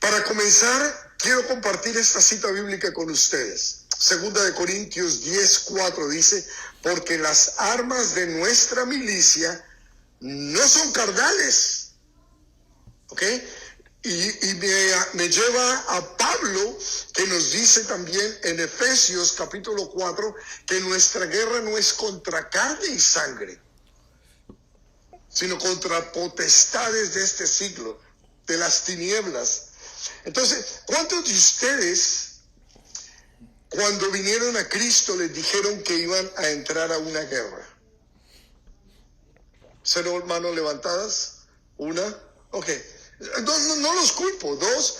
Para comenzar, quiero compartir esta cita bíblica con ustedes. Segunda de Corintios 10:4 dice, porque las armas de nuestra milicia no son carnales. ¿Ok? Y me lleva a Pablo, que nos dice también en Efesios capítulo 4, que nuestra guerra no es contra carne y sangre, sino contra potestades de este siglo, de las tinieblas. Entonces, ¿cuántos de ustedes, cuando vinieron a Cristo, les dijeron que iban a entrar a una guerra? ¿Cero manos levantadas? ¿Una? Ok. No los culpo. Dos,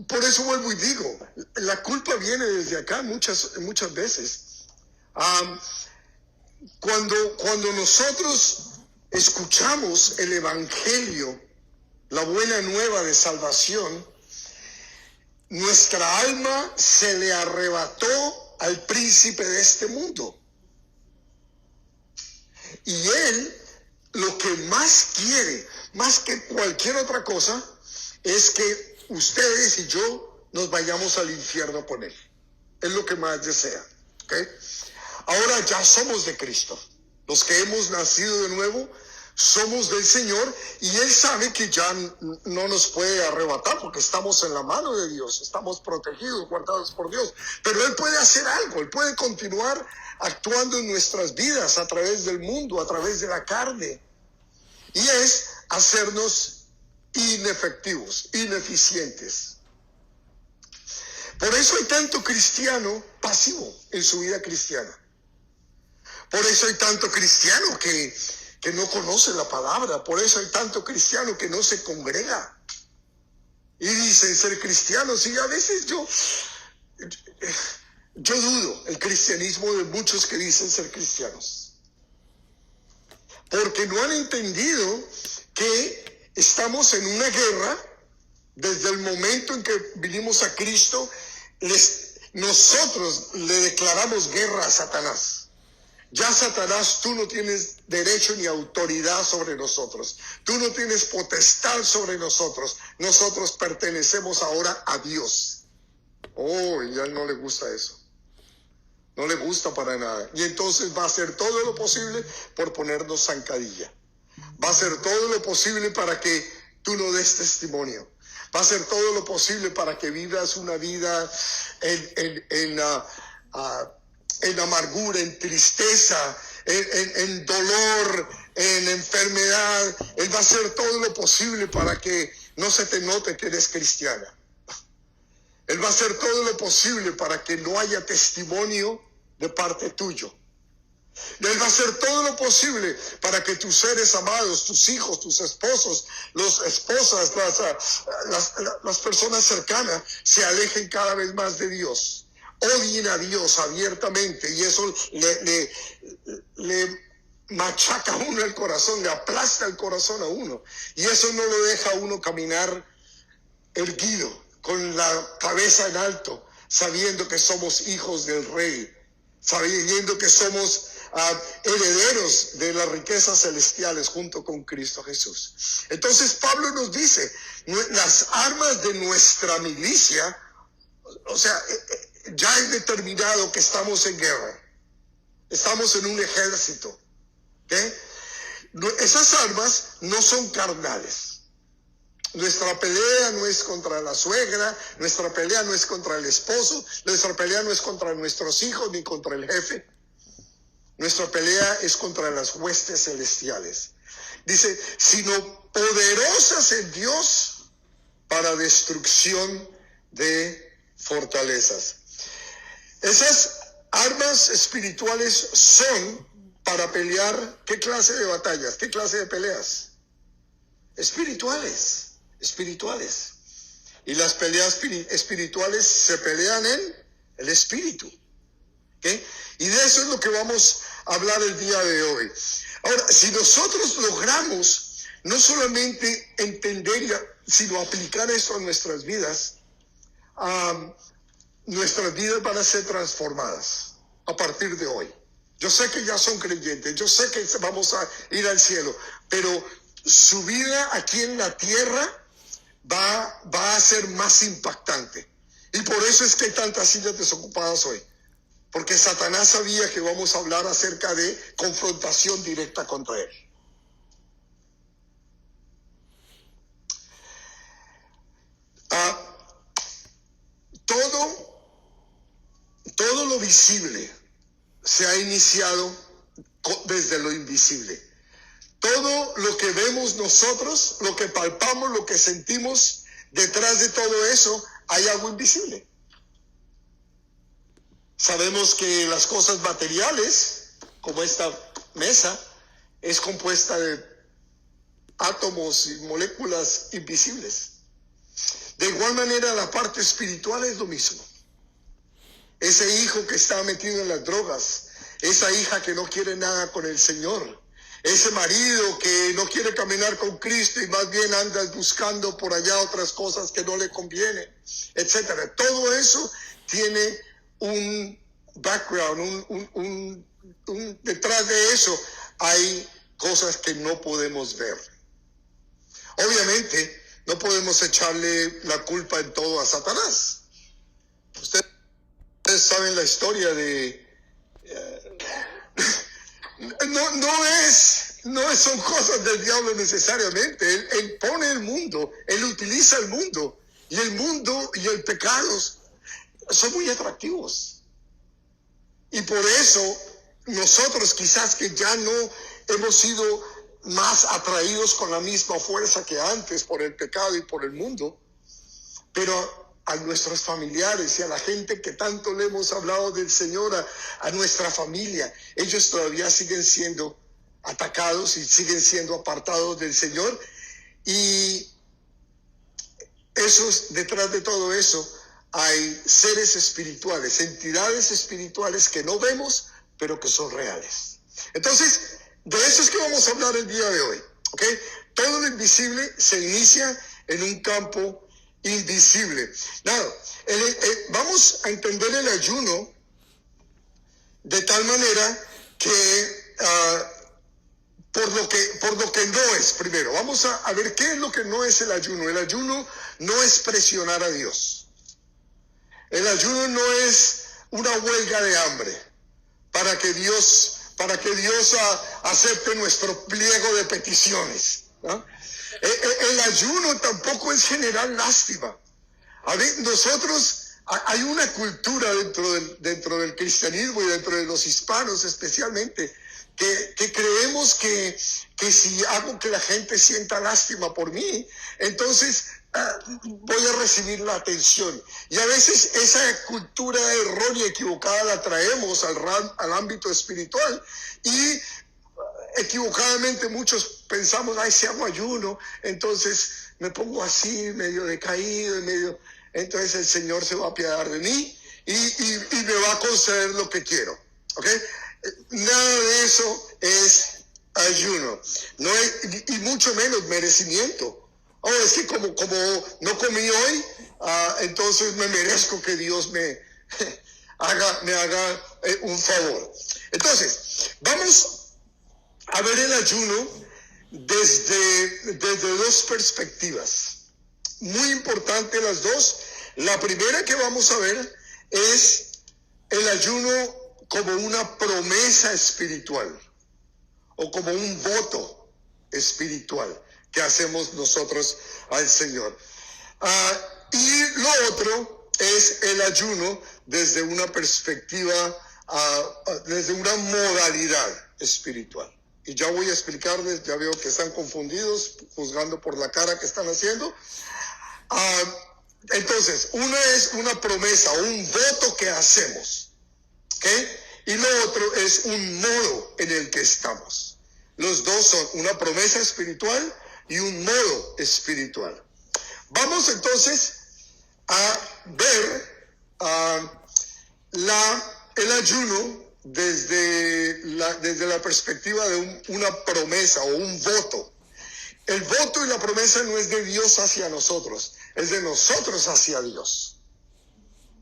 por eso vuelvo y digo, la culpa viene desde acá muchas veces. Cuando nosotros escuchamos el evangelio, la buena nueva de salvación, nuestra alma se le arrebató al príncipe de este mundo. Y él lo que más quiere, más que cualquier otra cosa, es que ustedes y yo nos vayamos al infierno con él. Es lo que más desea. ¿Okay? Ahora ya somos de Cristo. Los que hemos nacido de nuevo somos del Señor, y Él sabe que ya no nos puede arrebatar porque estamos en la mano de Dios, estamos protegidos, guardados por Dios. Pero Él puede hacer algo, Él puede continuar actuando en nuestras vidas a través del mundo, a través de la carne. Y es hacernos inefectivos, ineficientes. Por eso hay tanto cristiano pasivo en su vida cristiana. Por eso hay tanto cristiano que no conoce la palabra. Por eso hay tanto cristiano que no se congrega. Y dicen ser cristianos. Y a veces yo dudo el cristianismo de muchos que dicen ser cristianos. Porque no han entendido que estamos en una guerra. Desde el momento en que vinimos a Cristo, nosotros le declaramos guerra a Satanás. Ya Satanás, tú no tienes derecho ni autoridad sobre nosotros. Tú no tienes potestad sobre nosotros. Nosotros pertenecemos ahora a Dios. Oh, y a él no le gusta eso. No le gusta para nada. Y entonces va a hacer todo lo posible por ponernos zancadilla. Va a hacer todo lo posible para que tú no des testimonio. Va a hacer todo lo posible para que vivas una vida en amargura, en tristeza, en dolor, en enfermedad. Él va a hacer todo lo posible para que no se te note que eres cristiana. Él va a hacer todo lo posible para que no haya testimonio de parte tuyo. Él va a hacer todo lo posible para que tus seres amados, tus hijos, tus esposos, las esposas, las personas cercanas se alejen cada vez más de Dios. Odien a Dios abiertamente, y eso le machaca a uno el corazón, le aplasta el corazón a uno, y eso no lo deja a uno caminar erguido, con la cabeza en alto, sabiendo que somos hijos del Rey, sabiendo que somos herederos de las riquezas celestiales junto con Cristo Jesús. Entonces Pablo nos dice, las armas de nuestra milicia, o sea, ya he determinado que estamos en guerra, estamos en un ejército. ¿Okay? Esas armas no son carnales. Nuestra pelea no es contra la suegra, nuestra pelea no es contra el esposo, nuestra pelea no es contra nuestros hijos ni contra el jefe. Nuestra pelea es contra las huestes celestiales. Dice, sino poderosas en Dios para destrucción de fortalezas. Esas armas espirituales son para pelear, ¿qué clase de batallas? ¿Qué clase de peleas? Espirituales. Y las peleas espirituales se pelean en el espíritu. ¿Okay? Y de eso es lo que vamos a hablar el día de hoy. Ahora, si nosotros logramos no solamente entender, sino aplicar esto a nuestras vidas van a ser transformadas a partir de hoy. Yo sé que ya son creyentes, yo sé que vamos a ir al cielo, pero su vida aquí en la tierra va a ser más impactante. Y por eso es que hay tantas sillas desocupadas hoy. Porque Satanás sabía que vamos a hablar acerca de confrontación directa contra él. Todo lo visible se ha iniciado desde lo invisible. Todo lo que vemos nosotros, lo que palpamos, lo que sentimos, detrás de todo eso hay algo invisible. Sabemos que las cosas materiales, como esta mesa, es compuesta de átomos y moléculas invisibles. De igual manera, la parte espiritual es lo mismo. Ese hijo que está metido en las drogas, esa hija que no quiere nada con el Señor, ese marido que no quiere caminar con Cristo y más bien anda buscando por allá otras cosas que no le convienen, etcétera. Todo eso tiene un background, detrás de eso hay cosas que no podemos ver. Obviamente, no podemos echarle la culpa en todo a Satanás. Ustedes saben la historia de... No son cosas del diablo necesariamente. Él pone el mundo, él utiliza el mundo. Y el mundo y el pecado son muy atractivos. Y por eso nosotros quizás que ya no hemos sido más atraídos con la misma fuerza que antes por el pecado y por el mundo, pero a nuestros familiares y a la gente que tanto le hemos hablado del Señor, a nuestra familia, ellos todavía siguen siendo atacados y siguen siendo apartados del Señor. Y detrás de todo eso hay seres espirituales, entidades espirituales que no vemos, pero que son reales. Entonces, de eso es que vamos a hablar el día de hoy, ¿ok? Todo lo invisible se inicia en un campo invisible. Vamos a entender el ayuno de tal manera que por lo que no es. Primero vamos a ver qué es lo que no es el ayuno. El ayuno no es presionar a Dios. El ayuno no es una huelga de hambre para que Dios acepte nuestro pliego de peticiones, ¿no? El ayuno tampoco es generar lástima. Hay una cultura dentro del cristianismo y dentro de los hispanos especialmente, que creemos que si hago que la gente sienta lástima por mí, entonces voy a recibir la atención. Y a veces esa cultura errónea, equivocada, la traemos al ámbito espiritual y equivocadamente muchos pensamos, si hago ayuno, entonces me pongo así, medio decaído, entonces el Señor se va a apiadar de mí y me va a conceder lo que quiero, ¿ok? Nada de eso es ayuno, y mucho menos merecimiento. Es que como no comí hoy, entonces me merezco que Dios me haga un favor. Entonces, vamos a ver el ayuno desde dos perspectivas. Muy importante las dos. La primera que vamos a ver es el ayuno como una promesa espiritual o como un voto espiritual que hacemos nosotros al Señor. Y lo otro es el ayuno desde una perspectiva, desde una modalidad espiritual. Y ya voy a explicarles, ya veo que están confundidos, juzgando por la cara que están haciendo. Entonces, una es una promesa, un voto que hacemos, ¿ok? Y lo otro es un modo en el que estamos. Los dos son una promesa espiritual y un modo espiritual. Vamos entonces a ver el ayuno desde la perspectiva de una promesa o un voto. El voto y la promesa no es de Dios hacia nosotros, es de nosotros hacia Dios.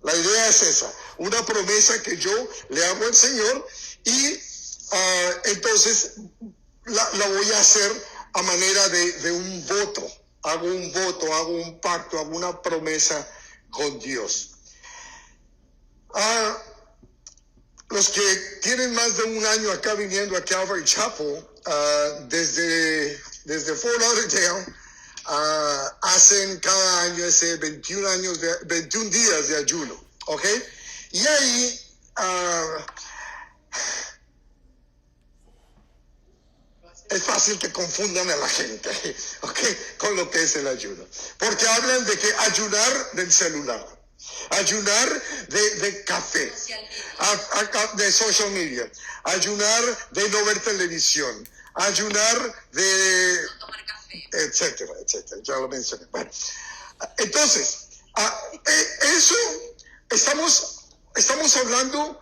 La idea es esa, una promesa que yo le hago al Señor y entonces la voy a hacer a manera de un voto hago un voto, hago un pacto, hago una promesa con Dios. Los que tienen más de un año acá viniendo a Calvary Chapel, desde Fort Lauderdale, hacen cada año ese 21 días de ayuno, ¿ok? Y ahí es fácil que confundan a la gente, ¿ok? Con lo que es el ayuno. Porque hablan de que ayunar del celular, ayunar de café, de social media, ayunar de no ver televisión, ayunar de no tomar café, etcétera, etcétera. Ya lo mencioné. Bueno, entonces, eso estamos hablando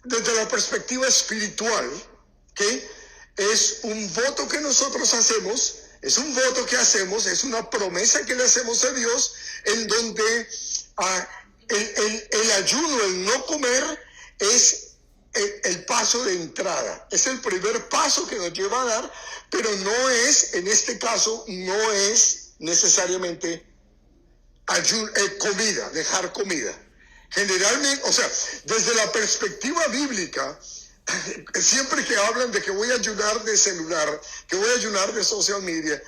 desde la perspectiva espiritual, ¿ok? Es un voto que nosotros hacemos, es una promesa que le hacemos a Dios, en donde el ayuno, el no comer, es el paso de entrada. Es el primer paso que nos lleva a dar, pero no es, en este caso, no es necesariamente comida, dejar comida. Generalmente, o sea, desde la perspectiva bíblica, siempre que hablan de que voy a ayunar de celular, que voy a ayunar de social media,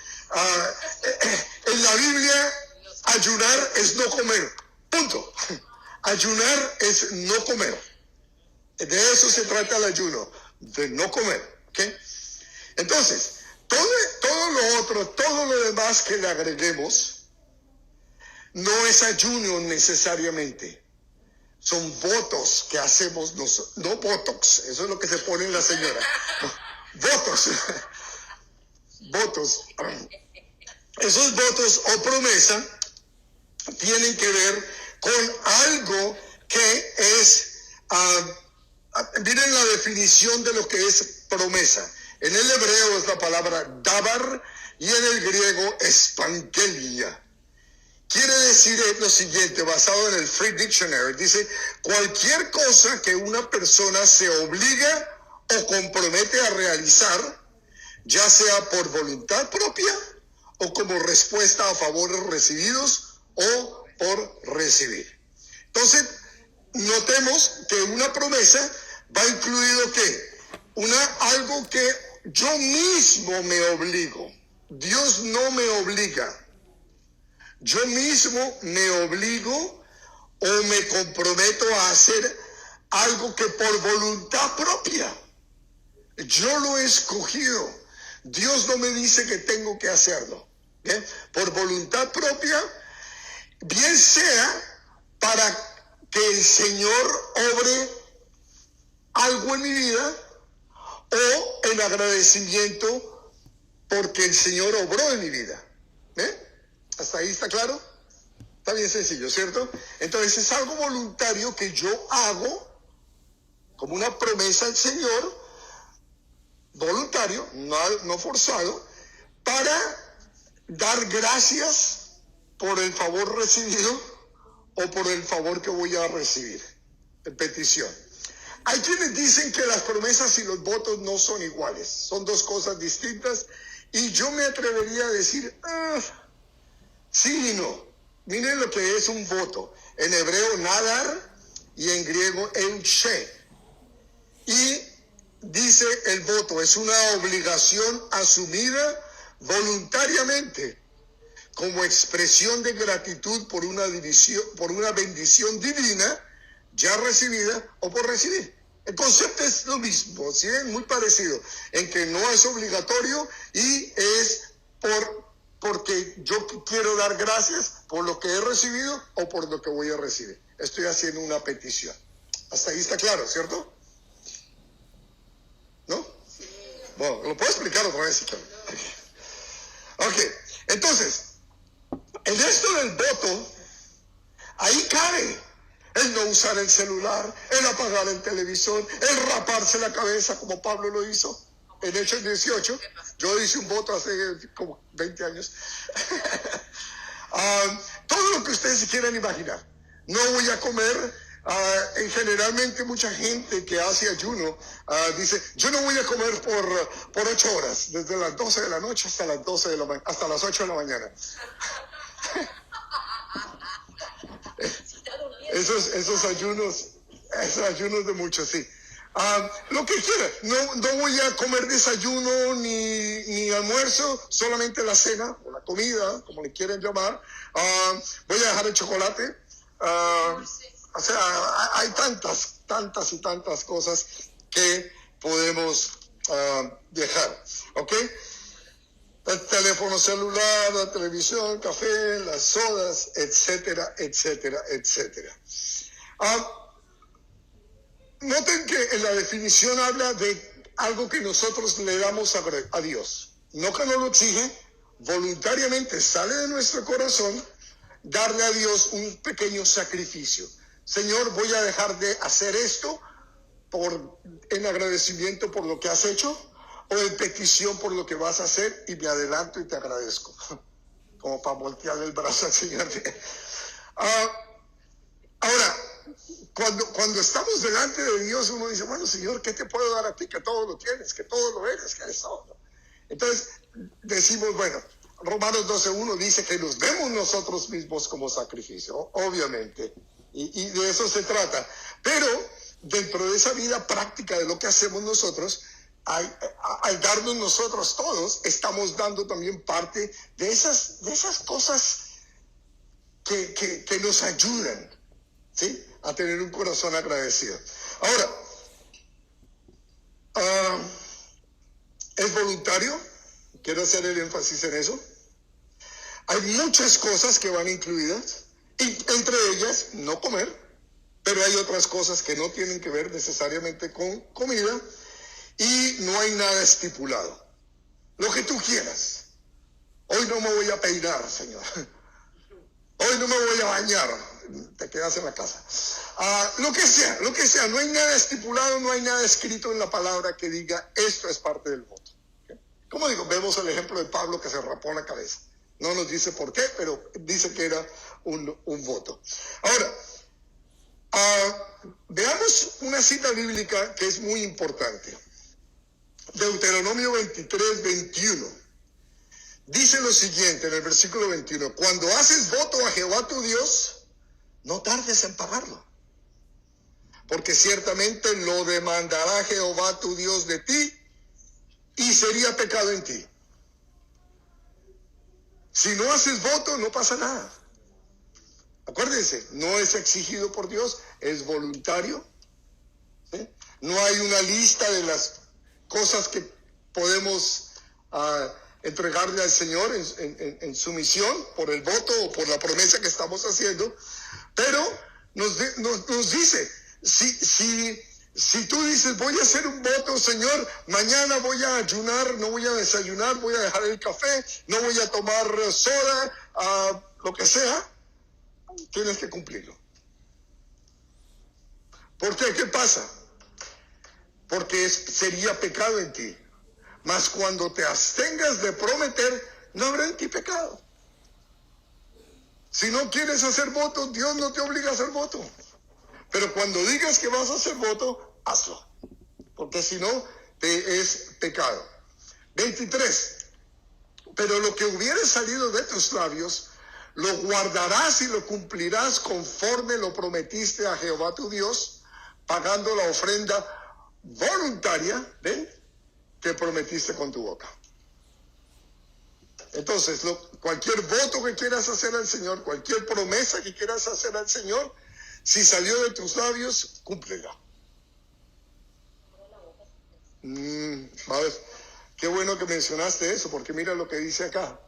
en la Biblia ayunar es no comer, punto. Ayunar es no comer. De eso se trata el ayuno, de no comer, ¿ok? Entonces, todo lo otro, todo lo demás que le agreguemos, no es ayuno necesariamente. Son votos que hacemos nosotros, no botox, eso es lo que se pone en la señora. Votos. Votos. Esos votos o promesa tienen que ver con algo que es, miren la definición de lo que es promesa. En el hebreo es la palabra dabar y en el griego espangelia. Quiere decir lo siguiente, basado en el Free Dictionary, dice: cualquier cosa que una persona se obliga o compromete a realizar, ya sea por voluntad propia o como respuesta a favores recibidos o por recibir. Entonces, notemos que una promesa va incluido ¿qué? Algo que yo mismo me obligo. Dios no me obliga. Yo mismo me obligo o me comprometo a hacer algo que por voluntad propia. Yo lo he escogido. Dios no me dice que tengo que hacerlo. ¿Bien? Por voluntad propia, bien sea para que el Señor obre algo en mi vida o en agradecimiento porque el Señor obró en mi vida. ¿Bien? ¿Hasta ahí está claro? Está bien sencillo, ¿cierto? Entonces es algo voluntario que yo hago como una promesa al Señor, voluntario, no forzado, para dar gracias por el favor recibido o por el favor que voy a recibir en petición. Hay quienes dicen que las promesas y los votos no son iguales, son dos cosas distintas, y yo me atrevería a decir, sí y no. Miren lo que es un voto. En hebreo nadar y en griego euche. Y dice el voto, es una obligación asumida voluntariamente como expresión de gratitud por una bendición divina ya recibida o por recibir. El concepto es lo mismo, ¿sí? Es muy parecido, en que no es obligatorio y es porque yo quiero dar gracias por lo que he recibido o por lo que voy a recibir. Estoy haciendo una petición. Hasta ahí está claro, ¿cierto? ¿No? Bueno, lo puedo explicar otra vez. Ok, entonces, en esto del voto, ahí cabe el no usar el celular, el apagar el televisor, el raparse la cabeza como Pablo lo hizo en Hechos 18. Yo hice un voto hace como 20 años. Todo lo que ustedes se quieran imaginar. No voy a comer Y generalmente mucha gente que hace ayuno dice, yo no voy a comer por 8 horas, desde las 12 de la noche hasta las 12 de la hasta las 8 de la mañana. Esos ayunos de muchos, sí. Lo que quiera, no voy a comer desayuno ni almuerzo, solamente la cena o la comida, como le quieren llamar. Voy a dejar el chocolate. O sea, hay tantas y tantas cosas que podemos dejar, ¿ok? El teléfono celular, la televisión, café, las sodas, etcétera, etcétera, etcétera. Noten que en la definición habla de algo que nosotros le damos a Dios. No que nos lo exige, voluntariamente sale de nuestro corazón darle a Dios un pequeño sacrificio. Señor, voy a dejar de hacer esto en agradecimiento por lo que has hecho o en petición por lo que vas a hacer y me adelanto y te agradezco. Como para voltearle el brazo al Señor. Ahora, cuando estamos delante de Dios, uno dice, bueno, Señor, ¿qué te puedo dar a ti? Que todo lo tienes, que todo lo eres, que eres todo. Entonces, decimos, bueno, Romanos 12:1 dice que nos vemos nosotros mismos como sacrificio, obviamente, y de eso se trata. Pero dentro de esa vida práctica de lo que hacemos nosotros, al darnos nosotros todos, estamos dando también parte de esas cosas que nos ayudan, ¿sí?, a tener un corazón agradecido. Ahora, ¿es voluntario? Quiero hacer el énfasis en eso. Hay muchas cosas que van incluidas, y entre ellas no comer, pero hay otras cosas que no tienen que ver necesariamente con comida y no hay nada estipulado. Lo que tú quieras. Hoy no me voy a peinar, Señor. Hoy no me voy a bañar. Te quedas en la casa. Lo que sea. No hay nada estipulado, no hay nada escrito en la palabra que diga esto es parte del voto. Como digo, vemos el ejemplo de Pablo que se rapó la cabeza. No nos dice por qué, pero dice que era un voto. Ahora, veamos una cita bíblica que es muy importante. Deuteronomio 23:21. Dice lo siguiente en el versículo 21. Cuando haces voto a Jehová tu Dios, no tardes en pagarlo, porque ciertamente lo demandará Jehová tu Dios de ti y sería pecado en ti. Si no haces voto, no pasa nada. Acuérdense, no es exigido por Dios, es voluntario. ¿Sí? No hay una lista de las cosas que podemos entregarle al Señor en su misión por el voto o por la promesa que estamos haciendo, pero nos dice, si tú dices, voy a hacer un voto, Señor, mañana voy a ayunar, no voy a desayunar, voy a dejar el café, no voy a tomar soda, lo que sea, tienes que cumplirlo. ¿Por qué? ¿Qué pasa? Porque sería pecado en ti. Mas cuando te abstengas de prometer, no habrá en ti pecado. Si no quieres hacer voto, Dios no te obliga a hacer voto. Pero cuando digas que vas a hacer voto, hazlo. Porque si no, te es pecado. 23. Pero lo que hubiere salido de tus labios, lo guardarás y lo cumplirás conforme lo prometiste a Jehová tu Dios, pagando la ofrenda voluntaria, ¿ven?, que prometiste con tu boca. Entonces, cualquier voto que quieras hacer al Señor, cualquier promesa que quieras hacer al Señor, si salió de tus labios, cúmplela. A ver, qué bueno que mencionaste eso, porque mira lo que dice acá.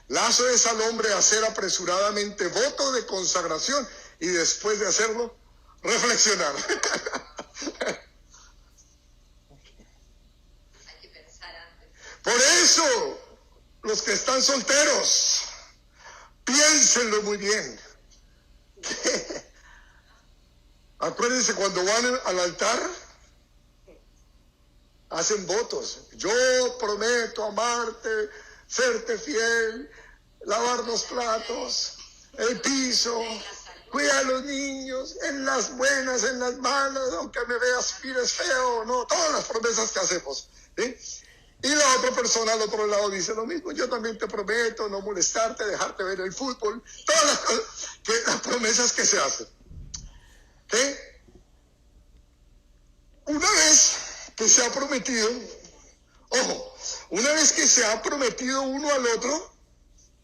Lazo es al hombre hacer apresuradamente voto de consagración y después de hacerlo, reflexionar. Por eso, los que están solteros, piénsenlo muy bien. Acuérdense, cuando van al altar, hacen votos. Yo prometo amarte, serte fiel, lavar los platos, el piso, cuida a los niños, en las buenas, en las malas, aunque me veas mires feo, no, todas las promesas que hacemos, ¿sí? Y la otra persona al otro lado dice lo mismo, yo también te prometo no molestarte, dejarte ver el fútbol, todas las promesas que se hacen. ¿Sí? Una vez que se ha prometido, ojo, una vez que se ha prometido uno al otro,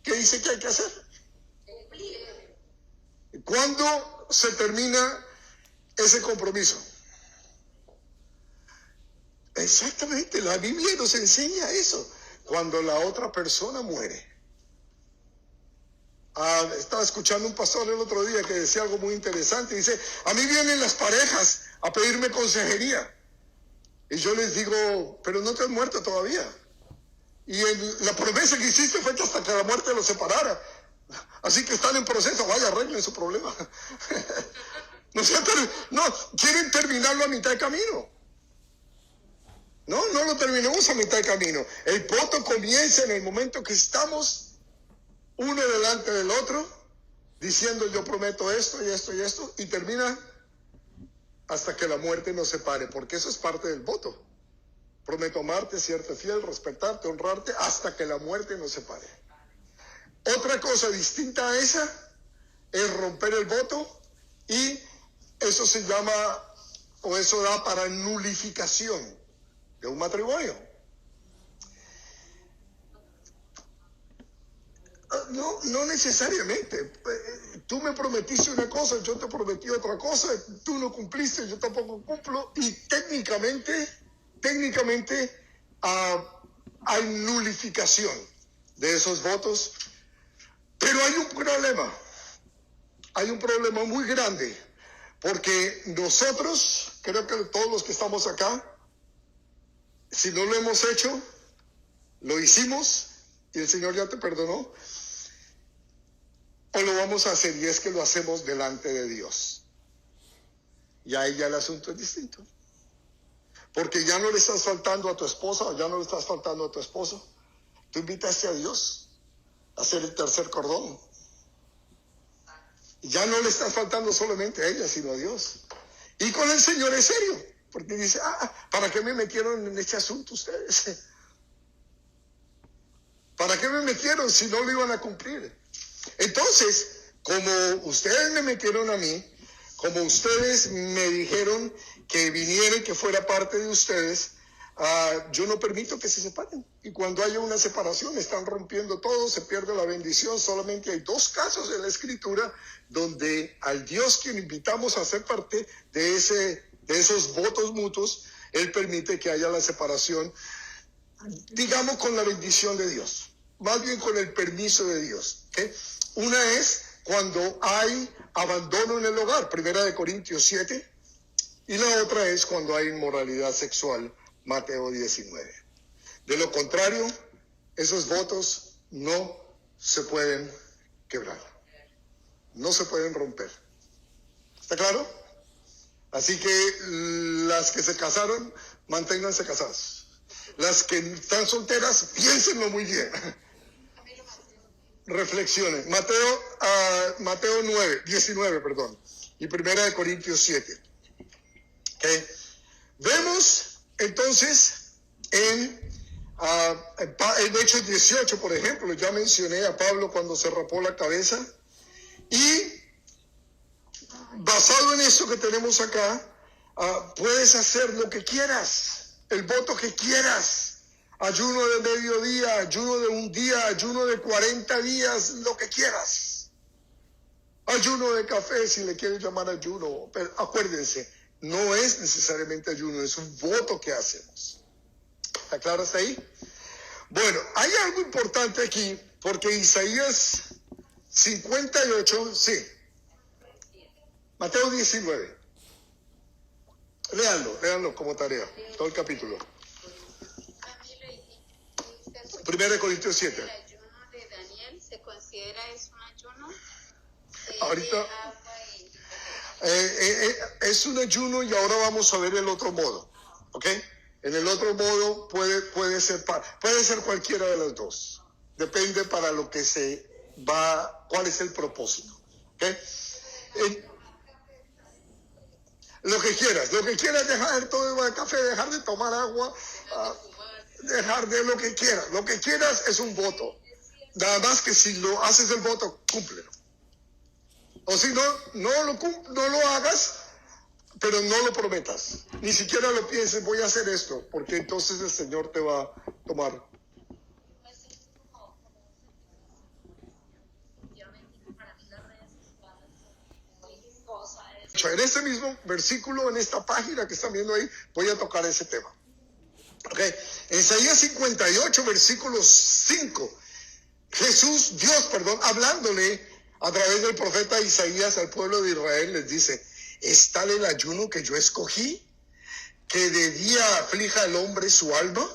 ¿qué dice que hay que hacer? ¿Cuándo se termina ese compromiso? Exactamente, la Biblia nos enseña eso. Cuando la otra persona muere. Estaba escuchando un pastor el otro día que decía algo muy interesante. Dice, a mí vienen las parejas a pedirme consejería. Y yo les digo, pero no te has muerto todavía. Y la promesa que hiciste fue que hasta que la muerte los separara. Así que están en proceso, vaya, arreglen su problema. No, quieren terminarlo a mitad de camino. No lo terminemos a mitad de camino. El voto comienza en el momento que estamos uno delante del otro, diciendo yo prometo esto y esto y esto, y termina hasta que la muerte nos separe, porque eso es parte del voto. Prometo amarte, serte fiel, respetarte, honrarte, hasta que la muerte nos separe. Otra cosa distinta a esa es romper el voto, y eso se llama, o eso da para nulificación de un matrimonio. No necesariamente. Tú me prometiste una cosa, yo te prometí otra cosa, tú no cumpliste, yo tampoco cumplo, y técnicamente hay nulificación de esos votos. Pero hay un problema muy grande, porque nosotros, creo que todos los que estamos acá, si no lo hemos hecho, lo hicimos y el Señor ya te perdonó, o lo vamos a hacer, y es que lo hacemos delante de Dios. Y ahí ya el asunto es distinto. Porque ya no le estás faltando a tu esposa, o ya no le estás faltando a tu esposo. Tú invitaste a Dios a hacer el tercer cordón. Y ya no le estás faltando solamente a ella, sino a Dios. Y con el Señor es serio, porque dice, ¿para qué me metieron en este asunto ustedes? ¿Para qué me metieron si no lo iban a cumplir? Entonces, como ustedes me metieron a mí, como ustedes me dijeron que viniera y que fuera parte de ustedes, yo no permito que se separen. Y cuando haya una separación, están rompiendo todo, se pierde la bendición. Solamente hay 2 casos en la Escritura donde al Dios quien invitamos a ser parte de esos votos mutuos, Él permite que haya la separación, digamos, con la bendición de Dios, más bien con el permiso de Dios. ¿Okay? Una es cuando hay abandono en el hogar, 1 Corintios 7, y la otra es cuando hay inmoralidad sexual, Mateo 19. De lo contrario, esos votos no se pueden quebrar, no se pueden romper. ¿Está claro? Así que las que se casaron, manténganse casadas. Las que están solteras, piénsenlo muy bien. Reflexiones. Mateo 19, y 1 Corintios 7. ¿Okay? Vemos entonces en Hechos 18, por ejemplo, ya mencioné a Pablo cuando se rapó la cabeza, y basado en eso que tenemos acá, puedes hacer lo que quieras, el voto que quieras. Ayuno de mediodía, ayuno de un día, ayuno de 40 días, lo que quieras. Ayuno de café, si le quieres llamar ayuno. Pero acuérdense, no es necesariamente ayuno, es un voto que hacemos. ¿Está claro hasta ahí? Bueno, hay algo importante aquí, porque Isaías 58, sí. Mateo 19. Léanlo como tarea, todo el capítulo. 1 Corintios 7. ¿El ayuno de Daniel se considera es un ayuno? Ahorita es un ayuno, y ahora vamos a ver el otro modo. ¿Ok? En el otro modo puede ser cualquiera de las dos. Depende para lo que se va, cuál es el propósito. ¿Ok? Lo que quieras, dejar de tomar café, dejar de tomar agua, dejar de lo que quieras es un voto. Nada más que si lo haces el voto, cúmplelo. O si no, no lo hagas, pero no lo prometas. Ni siquiera lo pienses, voy a hacer esto, porque entonces el Señor te va a tomar. En este mismo versículo, en esta página que están viendo ahí, voy a tocar ese tema. Okay. En Isaías 58, versículo 5, Dios, hablándole a través del profeta Isaías al pueblo de Israel, les dice: ¿es tal el ayuno que yo escogí, que de día aflija al hombre su alma,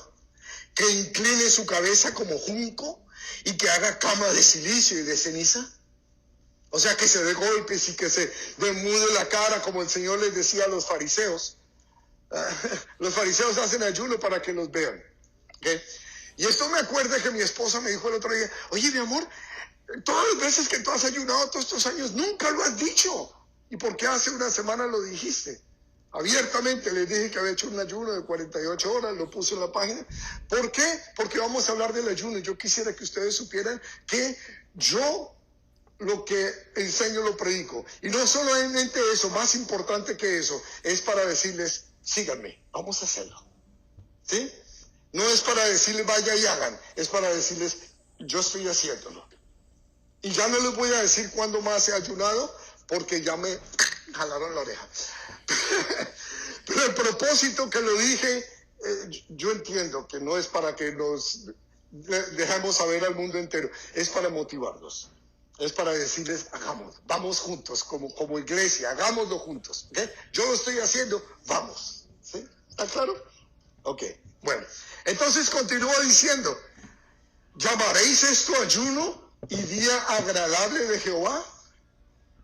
que incline su cabeza como junco y que haga cama de silicio y de ceniza? O sea, que se dé golpes y que se demude la cara, como el Señor les decía a los fariseos. Los fariseos hacen ayuno para que los vean. ¿Okay? Y esto me acuerda que mi esposa me dijo el otro día: oye, mi amor, todas las veces que tú has ayunado todos estos años, nunca lo has dicho. ¿Y por qué hace una semana lo dijiste? Abiertamente les dije que había hecho un ayuno de 48 horas, lo puse en la página. ¿Por qué? Porque vamos a hablar del ayuno. Yo quisiera que ustedes supieran que yo lo que enseño lo predico. Y no solamente eso, más importante que eso, es para decirles: síganme, vamos a hacerlo. ¿Sí? No es para decirles vaya y hagan, es para decirles: yo estoy haciéndolo. Y ya no les voy a decir cuándo más he ayunado, porque ya me jalaron la oreja. Pero el propósito que lo dije, yo entiendo que no es para que nos dejemos saber al mundo entero, es para motivarlos. Es para decirles: hagamos, vamos juntos, como iglesia, hagámoslo juntos. ¿Okay? Yo lo estoy haciendo, vamos. ¿Sí? ¿Está claro? Ok, bueno. Entonces continúa diciendo: ¿llamaréis esto ayuno y día agradable de Jehová?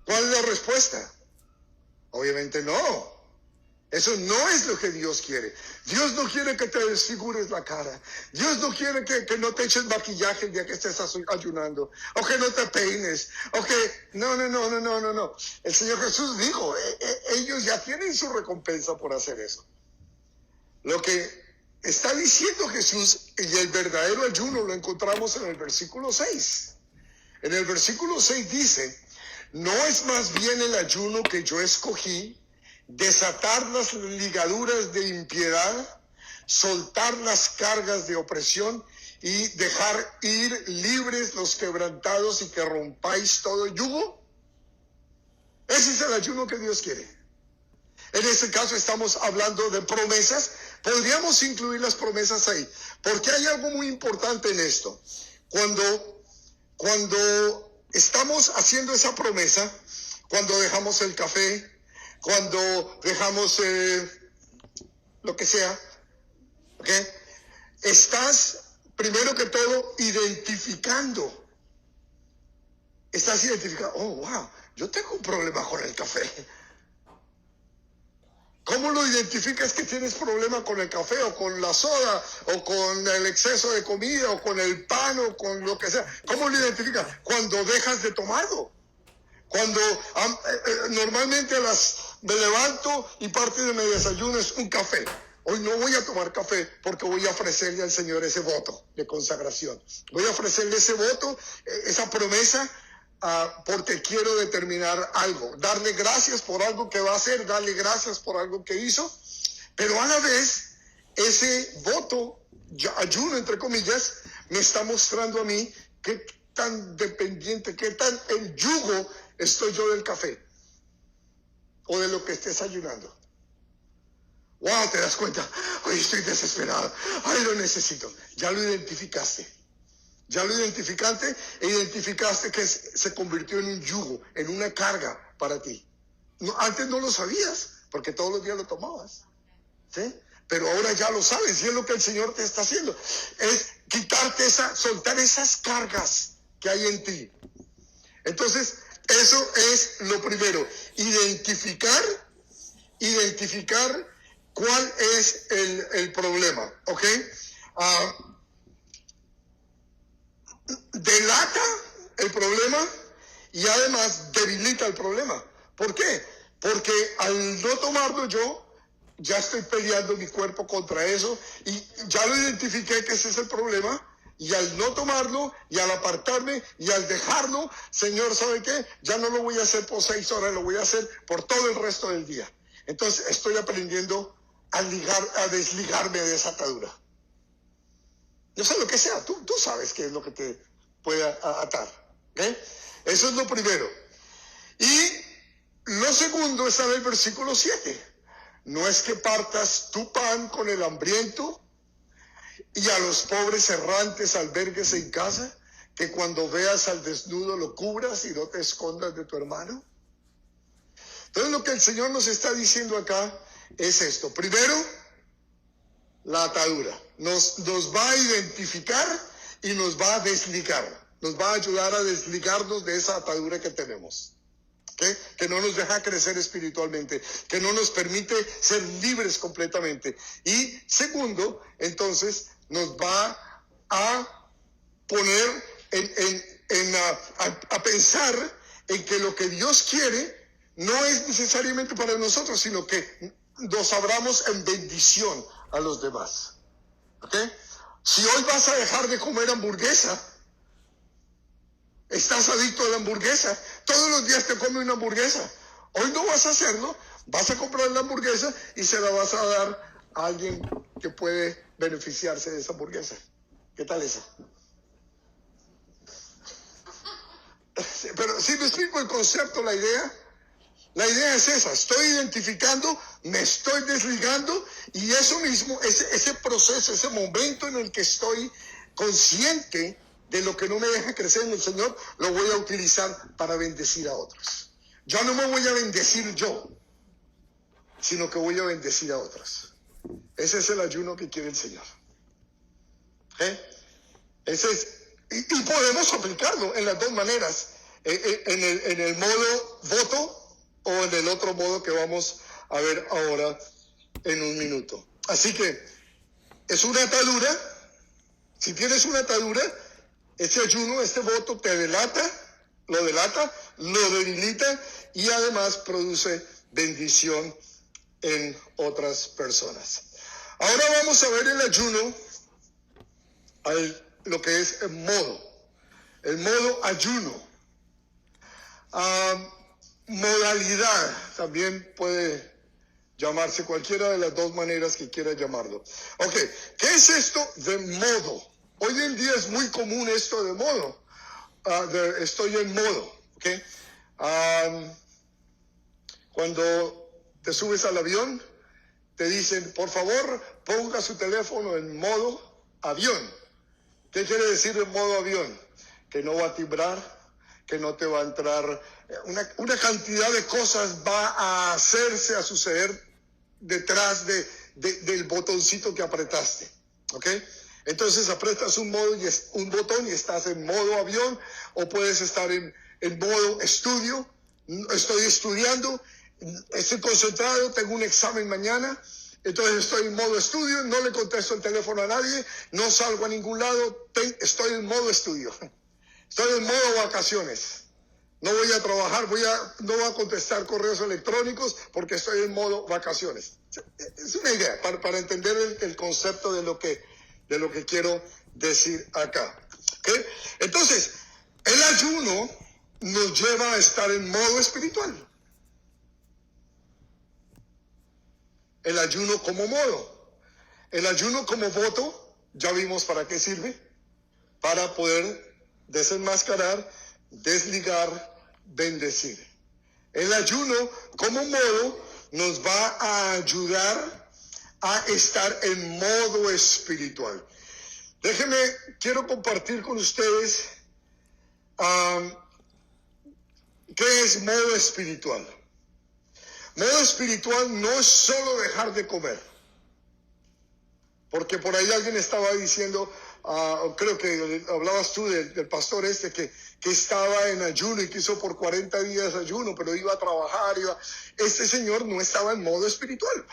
¿Cuál es la respuesta? Obviamente no. Eso no es lo que Dios quiere. Dios no quiere que te desfigures la cara. Dios no quiere que no te eches maquillaje el día que estés ayunando. O que no te peines. O que... No. El Señor Jesús dijo, ellos ya tienen su recompensa por hacer eso. Lo que está diciendo Jesús, y el verdadero ayuno lo encontramos en el versículo 6. En el versículo 6 dice: ¿no es más bien el ayuno que yo escogí, desatar las ligaduras de impiedad, soltar las cargas de opresión y dejar ir libres los quebrantados y que rompáis todo yugo? Ese es el ayuno que Dios quiere. En este caso estamos hablando de promesas. Podríamos incluir las promesas ahí, porque hay algo muy importante en esto. Cuando estamos haciendo esa promesa, cuando dejamos el café, cuando dejamos lo que sea, ¿okay? Estás, primero que todo, identificando. Estás identificando: oh, wow, yo tengo un problema con el café. ¿Cómo lo identificas que tienes problema con el café o con la soda o con el exceso de comida o con el pan o con lo que sea? ¿Cómo lo identificas? Cuando dejas de tomarlo. Cuando normalmente me levanto y parte de mi desayuno es un café. Hoy no voy a tomar café porque voy a ofrecerle al Señor ese voto de consagración. Voy a ofrecerle ese voto, esa promesa, porque quiero determinar algo. Darle gracias por algo que va a hacer, darle gracias por algo que hizo. Pero a la vez, ese voto, ayuno entre comillas, me está mostrando a mí qué tan dependiente, qué tan en yugo estoy yo del café o de lo que estés ayunando. Wow, te das cuenta: hoy estoy desesperado, ay, lo necesito. Ya lo identificaste. Ya lo identificaste que se convirtió en un yugo, en una carga para ti. No, antes no lo sabías, porque todos los días lo tomabas. ¿Sí? Pero ahora ya lo sabes, y es lo que el Señor te está haciendo. Es quitarte soltar esas cargas que hay en ti. Entonces, eso es lo primero. Identificar cuál es el problema. ¿Ok? Delata el problema y además debilita el problema. ¿Por qué? Porque al no tomarlo yo, ya estoy peleando mi cuerpo contra eso y ya lo identifiqué que ese es el problema. Y al no tomarlo, y al apartarme, y al dejarlo, Señor, ¿sabe qué? Ya no lo voy a hacer por 6 horas, lo voy a hacer por todo el resto del día. Entonces estoy aprendiendo a desligarme de esa atadura. No sé lo que sea, tú sabes qué es lo que te puede atar. ¿Okay? Eso es lo primero. Y lo segundo está en el versículo 7. No es que partas tu pan con el hambriento y a los pobres errantes albergues en casa, que cuando veas al desnudo lo cubras y no te escondas de tu hermano. Entonces lo que el Señor nos está diciendo acá es esto. Primero, la atadura. Nos va a identificar y nos va a desligar. Nos va a ayudar a desligarnos de esa atadura que tenemos. ¿Okay? Que no nos deja crecer espiritualmente, que no nos permite ser libres completamente. Y segundo, entonces, nos va a poner a pensar en que lo que Dios quiere no es necesariamente para nosotros, sino que nos abramos en bendición a los demás. ¿Okay? Si hoy vas a dejar de comer hamburguesa, estás adicto a la hamburguesa, todos los días te comes una hamburguesa. Hoy no vas a hacerlo, vas a comprar la hamburguesa y se la vas a dar a alguien que puede beneficiarse de esa hamburguesa. ¿Qué tal esa? Pero si me explico el concepto, la idea es esa. Estoy identificando, me estoy desligando y eso mismo, ese proceso, ese momento en el que estoy consciente de lo que no me deja crecer en el Señor, lo voy a utilizar para bendecir a otros. Yo no me voy a bendecir yo, sino que voy a bendecir a otros. Ese es el ayuno que quiere el Señor. Ese es, y podemos aplicarlo en las dos maneras, en el modo voto o en el otro modo que vamos a ver ahora en un minuto. Así que es una atadura. Si tienes una atadura, este ayuno, este voto te lo debilita y además produce bendición en otras personas. Ahora vamos a ver el ayuno, lo que es el modo ayuno. Modalidad, también puede llamarse cualquiera de las dos maneras que quiera llamarlo. Ok, ¿qué es esto de modo? Hoy en día es muy común esto de modo. Estoy en modo, ¿ok? Cuando te subes al avión, te dicen, por favor, ponga su teléfono en modo avión. ¿Qué quiere decir en modo avión? Que no va a timbrar, que no te va a entrar, una cantidad de cosas va a suceder detrás del botoncito que apretaste, ¿ok? Entonces apretas un botón y estás en modo avión, o puedes estar en modo estudio. Estoy estudiando, estoy concentrado, tengo un examen mañana, entonces estoy en modo estudio, no le contesto el teléfono a nadie, no salgo a ningún lado, estoy en modo estudio. Estoy en modo vacaciones. No voy a trabajar, no voy a contestar correos electrónicos porque estoy en modo vacaciones. Es una idea para entender el concepto de lo que quiero decir acá. ¿Okay? Entonces, el ayuno nos lleva a estar en modo espiritual. El ayuno como modo. El ayuno como voto, ya vimos para qué sirve. Para poder desenmascarar, desligar, bendecir. El ayuno como modo nos va a ayudar a estar en modo espiritual. Quiero compartir con ustedes qué es modo espiritual. Modo espiritual no es solo dejar de comer. Porque por ahí alguien estaba diciendo, creo que hablabas tú del pastor que estaba en ayuno y que hizo por 40 días ayuno, pero iba a trabajar. Este señor no estaba en modo espiritual.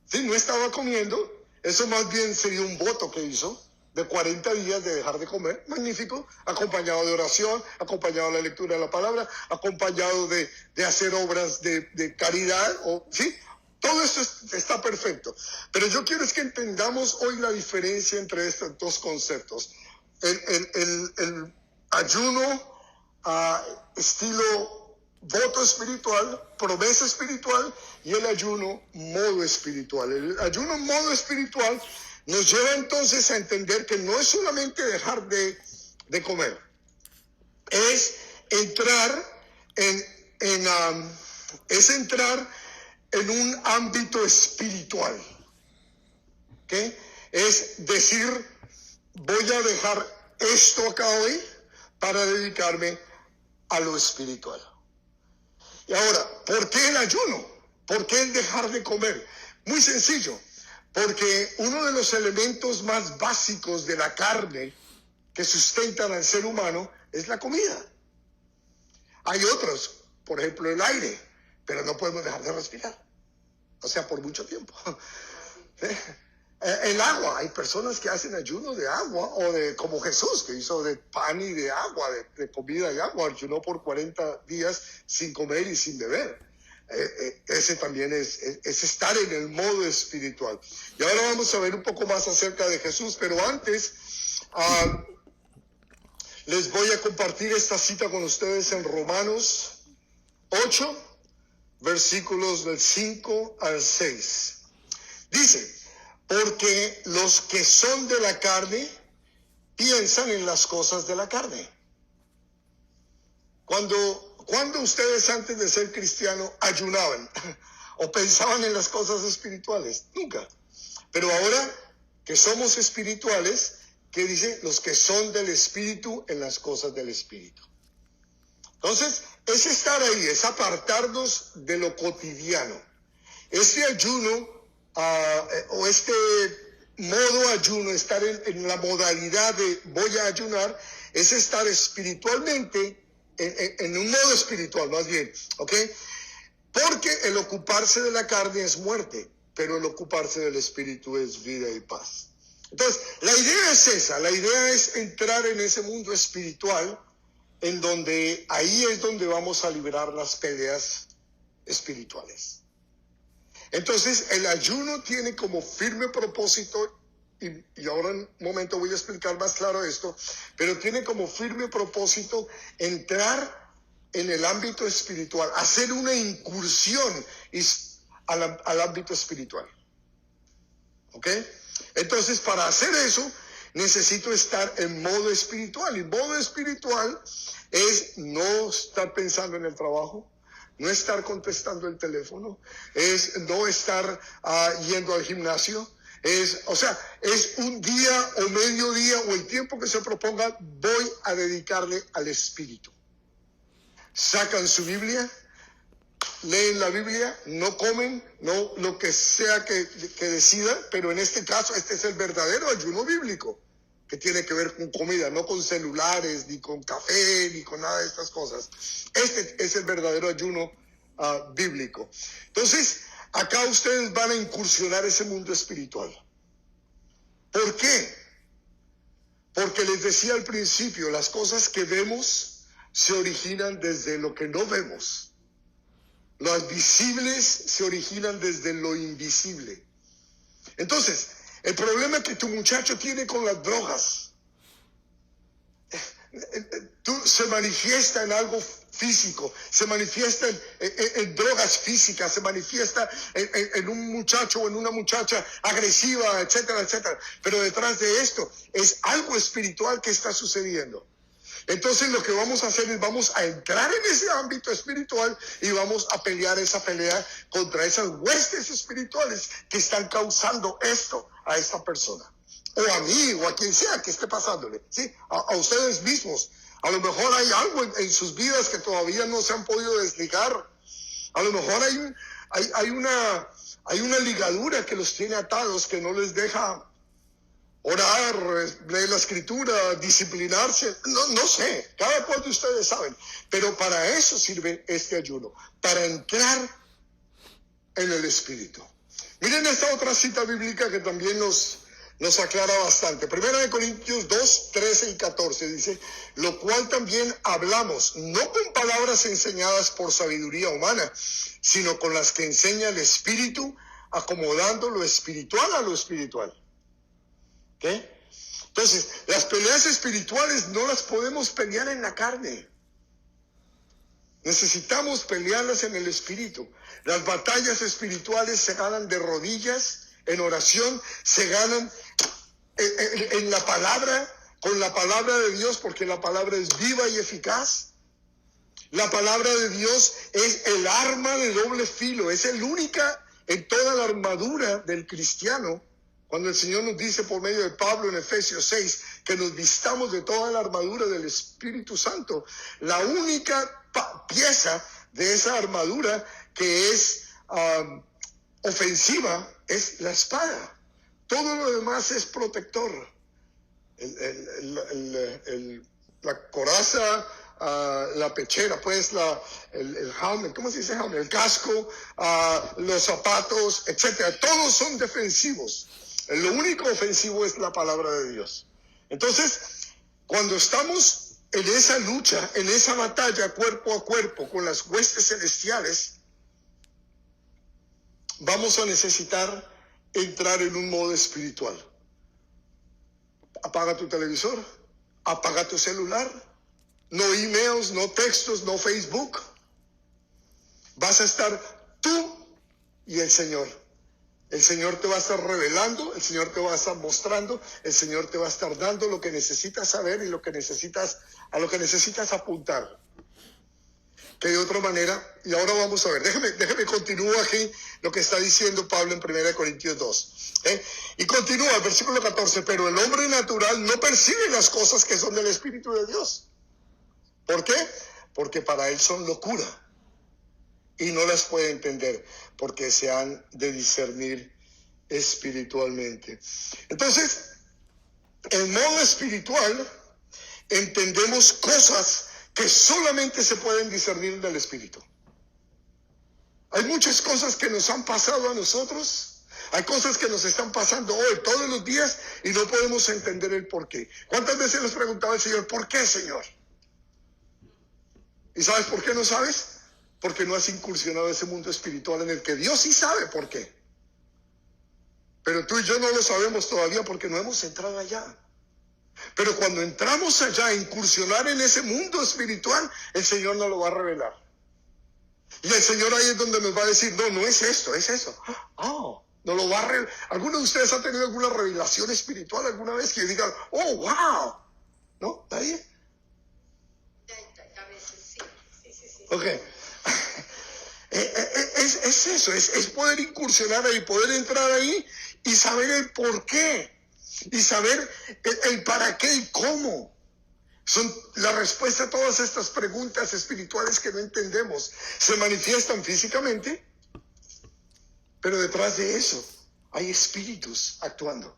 Sí, no estaba comiendo. Eso más bien sería un voto que hizo. de 40 días de dejar de comer, magnífico, acompañado de oración, acompañado de la lectura de la palabra, acompañado de hacer obras de caridad, ¿sí? Todo esto está perfecto. Pero yo quiero es que entendamos hoy la diferencia entre estos dos conceptos. El ayuno estilo voto espiritual, promesa espiritual, y el ayuno modo espiritual. El ayuno modo espiritual nos lleva entonces a entender que no es solamente dejar de comer, es entrar en un ámbito espiritual. ¿Okay? Es decir, voy a dejar esto acá hoy para dedicarme a lo espiritual. Y ahora, ¿por qué el ayuno? ¿Por qué el dejar de comer? Muy sencillo, porque uno de los elementos más básicos de la carne que sustentan al ser humano es la comida. Hay otros, por ejemplo el aire, pero no podemos dejar de respirar, o sea, por mucho tiempo. El agua, hay personas que hacen ayuno de agua, o como Jesús, que hizo de pan y de agua, de comida y agua, ayunó por 40 días sin comer y sin beber. Ese también es estar en el modo espiritual. Y ahora vamos a ver un poco más acerca de Jesús, pero antes les voy a compartir esta cita con ustedes en Romanos 8, versículos del 5 al 6. Dice: porque los que son de la carne piensan en las cosas de la carne. Cuando ustedes antes de ser cristianos ayunaban o pensaban en las cosas espirituales? Nunca. Pero ahora que somos espirituales, ¿qué dice? Los que son del espíritu, en las cosas del espíritu. Entonces, es estar ahí, es apartarnos de lo cotidiano. Este ayuno o este modo ayuno, estar en la modalidad de voy a ayunar, es estar espiritualmente, en un modo espiritual más bien, ¿ok? Porque el ocuparse de la carne es muerte, pero el ocuparse del espíritu es vida y paz. Entonces, la idea es esa, la idea es entrar en ese mundo espiritual, en donde ahí es donde vamos a librar las peleas espirituales. Entonces, el ayuno tiene como firme propósito, y ahora en un momento voy a explicar más claro esto, pero tiene como firme propósito entrar en el ámbito espiritual, hacer una incursión al ámbito espiritual. ¿Ok? Entonces, para hacer eso, necesito estar en modo espiritual. Y modo espiritual es no estar pensando en el trabajo, no estar contestando el teléfono, es no estar yendo al gimnasio, es un día o medio día o el tiempo que se proponga, voy a dedicarle al espíritu. Sacan su Biblia, leen la Biblia, no comen, no lo que sea que decidan, pero en este caso este es el verdadero ayuno bíblico, que tiene que ver con comida, no con celulares, ni con café, ni con nada de estas cosas. Este es el verdadero ayuno bíblico. Entonces, acá ustedes van a incursionar ese mundo espiritual. ¿Por qué? Porque les decía al principio, las cosas que vemos se originan desde lo que no vemos. Las visibles se originan desde lo invisible. Entonces, el problema que tu muchacho tiene con las drogas se manifiesta en algo físico, se manifiesta en drogas físicas, se manifiesta en un muchacho o en una muchacha agresiva, etcétera, etcétera. Pero detrás de esto es algo espiritual que está sucediendo. Entonces lo que vamos a hacer es vamos a entrar en ese ámbito espiritual y vamos a pelear esa pelea contra esas huestes espirituales que están causando esto a esta persona, o a mí, o a quien sea que esté pasándole, ¿sí? A ustedes mismos. A lo mejor hay algo en sus vidas que todavía no se han podido desligar. A lo mejor hay una ligadura que los tiene atados, que no les deja orar, leer la escritura, disciplinarse, no sé, cada cual de ustedes saben, pero para eso sirve este ayuno, para entrar en el espíritu. Miren esta otra cita bíblica que también nos nos aclara bastante. Primera de Corintios 2, 13 y 14 dice, lo cual también hablamos, no con palabras enseñadas por sabiduría humana, sino con las que enseña el Espíritu, acomodando lo espiritual a lo espiritual. ¿Ok? Entonces, las peleas espirituales no las podemos pelear en la carne. Necesitamos pelearlas en el Espíritu. Las batallas espirituales se ganan de rodillas, en oración, se ganan en la palabra, con la palabra de Dios, porque la palabra es viva y eficaz. La palabra de Dios es el arma de doble filo, es el única en toda la armadura del cristiano. Cuando el Señor nos dice por medio de Pablo en Efesios 6 que nos vistamos de toda la armadura del Espíritu Santo, la única pieza de esa armadura que es ofensiva es la espada. Todo lo demás es protector. La coraza, la pechera, pues el helmet, ¿cómo se dice helmet? El casco, los zapatos, etcétera. Todos son defensivos. Lo único ofensivo es la palabra de Dios. Entonces, cuando estamos en esa lucha, en esa batalla cuerpo a cuerpo con las huestes celestiales, vamos a necesitar entrar en un modo espiritual. Apaga tu televisor, apaga tu celular, no emails, no textos, no Facebook. Vas a estar tú y el Señor. El Señor te va a estar revelando, el Señor te va a estar mostrando, el Señor te va a estar dando lo que necesitas saber y a lo que necesitas apuntar. Que de otra manera, y ahora vamos a ver, déjeme continuar aquí lo que está diciendo Pablo en 1 Corintios 2. Y continúa el versículo 14, pero el hombre natural no percibe las cosas que son del Espíritu de Dios. ¿Por qué? Porque para él son locura. Y no las puede entender porque se han de discernir espiritualmente. Entonces, en modo espiritual, entendemos cosas que solamente se pueden discernir del Espíritu. Hay muchas cosas que nos han pasado a nosotros. Hay cosas que nos están pasando hoy, todos los días, y no podemos entender el por qué. ¿Cuántas veces nos preguntaba el Señor, ¿por qué, Señor? ¿Y sabes por qué no sabes? Porque no has incursionado en ese mundo espiritual en el que Dios sí sabe por qué. Pero tú y yo no lo sabemos todavía porque no hemos entrado allá. Pero cuando entramos allá a incursionar en ese mundo espiritual, el Señor nos lo va a revelar. Y el Señor ahí es donde nos va a decir, no, no es esto, es eso. Oh, no lo va a revelar. ¿Alguno de ustedes ha tenido alguna revelación espiritual alguna vez que digan, oh, wow? ¿No? ¿Nadie? A veces sí. Ok. Es eso, es poder incursionar ahí, poder entrar ahí y saber el por qué. Y saber el para qué y cómo. Son la respuesta a todas estas preguntas espirituales que no entendemos. Se manifiestan físicamente, pero detrás de eso hay espíritus actuando.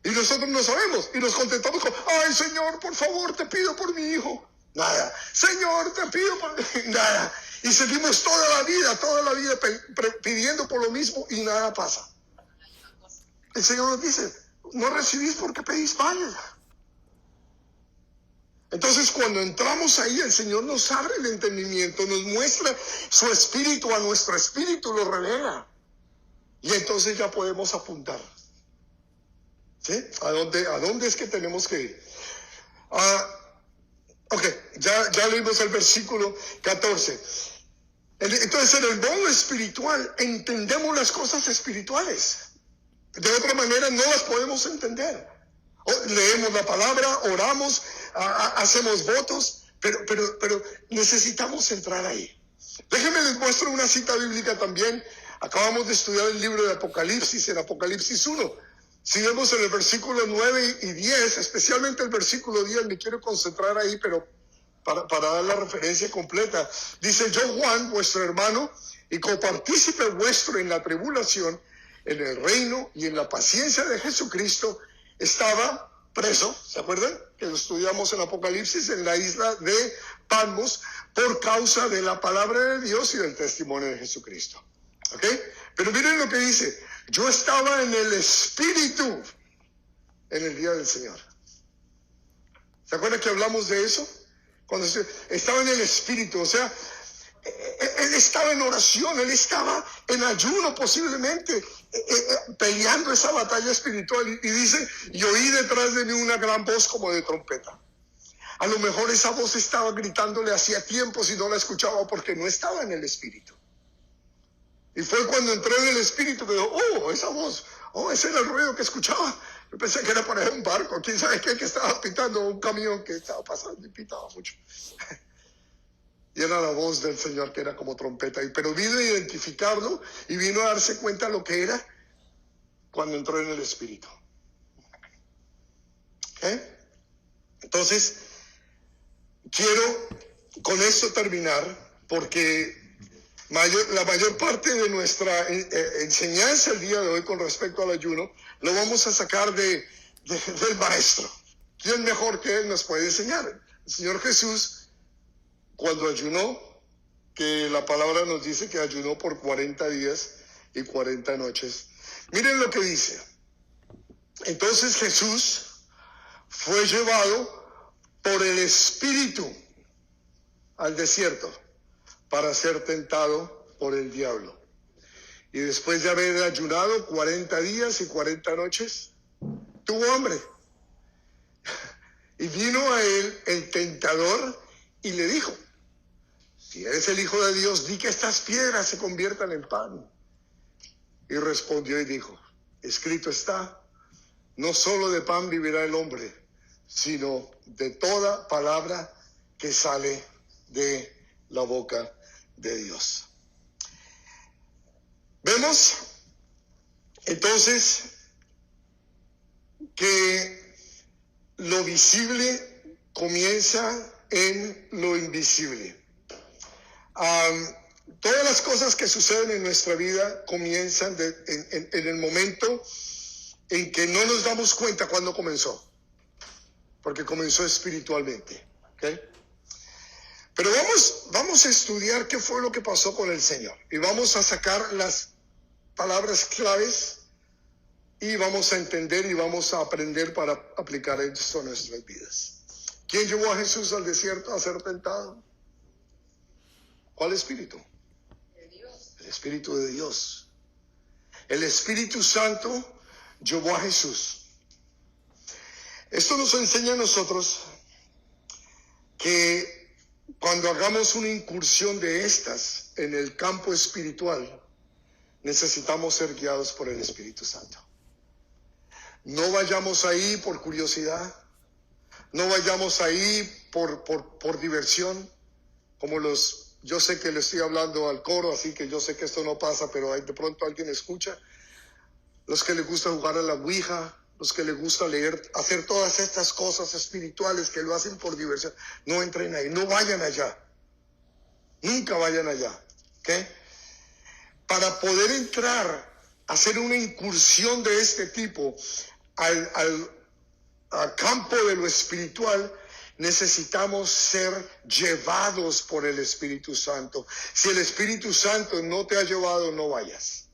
Y nosotros no sabemos. Y nos contentamos con, ay, Señor, por favor, te pido por mi hijo. Nada. Señor, te pido por nada. Y seguimos toda la vida pidiendo por lo mismo y nada pasa. El Señor nos dice, no recibís porque pedís mal. Entonces cuando entramos ahí, el Señor nos abre el entendimiento, nos muestra su espíritu, a nuestro espíritu lo revela. Y entonces ya podemos apuntar. ¿Sí? ¿A dónde es que tenemos que ir? Ok, ya leímos el versículo 14. Entonces en el modo espiritual entendemos las cosas espirituales. De otra manera no las podemos entender. Leemos la palabra, oramos, hacemos votos, pero necesitamos entrar ahí. Déjenme les muestro una cita bíblica también. Acabamos de estudiar el libro de Apocalipsis, en Apocalipsis 1. Si vemos en el versículo 9 y 10, especialmente el versículo 10, me quiero concentrar ahí, pero para dar la referencia completa. Dice, yo Juan, vuestro hermano, y copartícipe vuestro en la tribulación, en el reino y en la paciencia de Jesucristo, estaba preso, ¿se acuerdan? Que lo estudiamos en Apocalipsis, en la isla de Patmos, por causa de la palabra de Dios y del testimonio de Jesucristo. ¿Ok? Pero miren lo que dice, yo estaba en el Espíritu. en el día del Señor. ¿Se acuerdan que hablamos de eso? Cuando estaba en el Espíritu, o sea, él estaba en oración, él estaba en ayuno posiblemente, peleando esa batalla espiritual. Y dice, y oí detrás de mí una gran voz como de trompeta. A lo mejor esa voz estaba gritándole hacía tiempo si no la escuchaba porque no estaba en el Espíritu. Y fue cuando entré en el Espíritu que dijo, oh, esa voz, oh, ese era el ruido que escuchaba. Yo pensé que era para un barco, quién sabe qué, que estaba pitando, un camión que estaba pasando y pitaba mucho. Y era la voz del Señor que era como trompeta. Pero vino a identificarlo y vino a darse cuenta de lo que era cuando entró en el Espíritu. Entonces, quiero con esto terminar porque la mayor parte de nuestra enseñanza el día de hoy con respecto al ayuno lo vamos a sacar del Maestro. ¿Quién mejor que Él nos puede enseñar? El Señor Jesús, cuando ayunó, que la palabra nos dice que ayunó por 40 días y 40 noches. Miren lo que dice. Entonces Jesús fue llevado por el Espíritu al desierto para ser tentado por el diablo. Y después de haber ayunado 40 días y 40 noches, tuvo hambre. Y vino a él el tentador y le dijo, si eres el Hijo de Dios, di que estas piedras se conviertan en pan. Y respondió y dijo, escrito está, no solo de pan vivirá el hombre, sino de toda palabra que sale de la boca de Dios. Vemos entonces que lo visible comienza en lo invisible. Todas las cosas que suceden en nuestra vida comienzan en el momento en que no nos damos cuenta cuándo comenzó, porque comenzó espiritualmente. ¿Okay? Pero vamos a estudiar qué fue lo que pasó con el Señor. Y vamos a sacar las palabras claves y vamos a entender y vamos a aprender para aplicar esto a nuestras vidas. ¿Quién llevó a Jesús al desierto a ser tentado? ¿Cuál espíritu? El Espíritu de Dios. El Espíritu Santo llevó a Jesús. Esto nos enseña a nosotros que cuando hagamos una incursión de estas en el campo espiritual, necesitamos ser guiados por el Espíritu Santo. No vayamos ahí por curiosidad, no vayamos ahí por diversión, como yo sé que le estoy hablando al coro, así que yo sé que esto no pasa, pero de pronto alguien escucha. Los que les gusta jugar a la ouija, los que les gusta leer, hacer todas estas cosas espirituales que lo hacen por diversión, no entren ahí, no vayan allá. Nunca vayan allá. ¿Okay? Para poder entrar, hacer una incursión de este tipo al campo de lo espiritual, necesitamos ser llevados por el Espíritu Santo. Si el Espíritu Santo no te ha llevado, no vayas.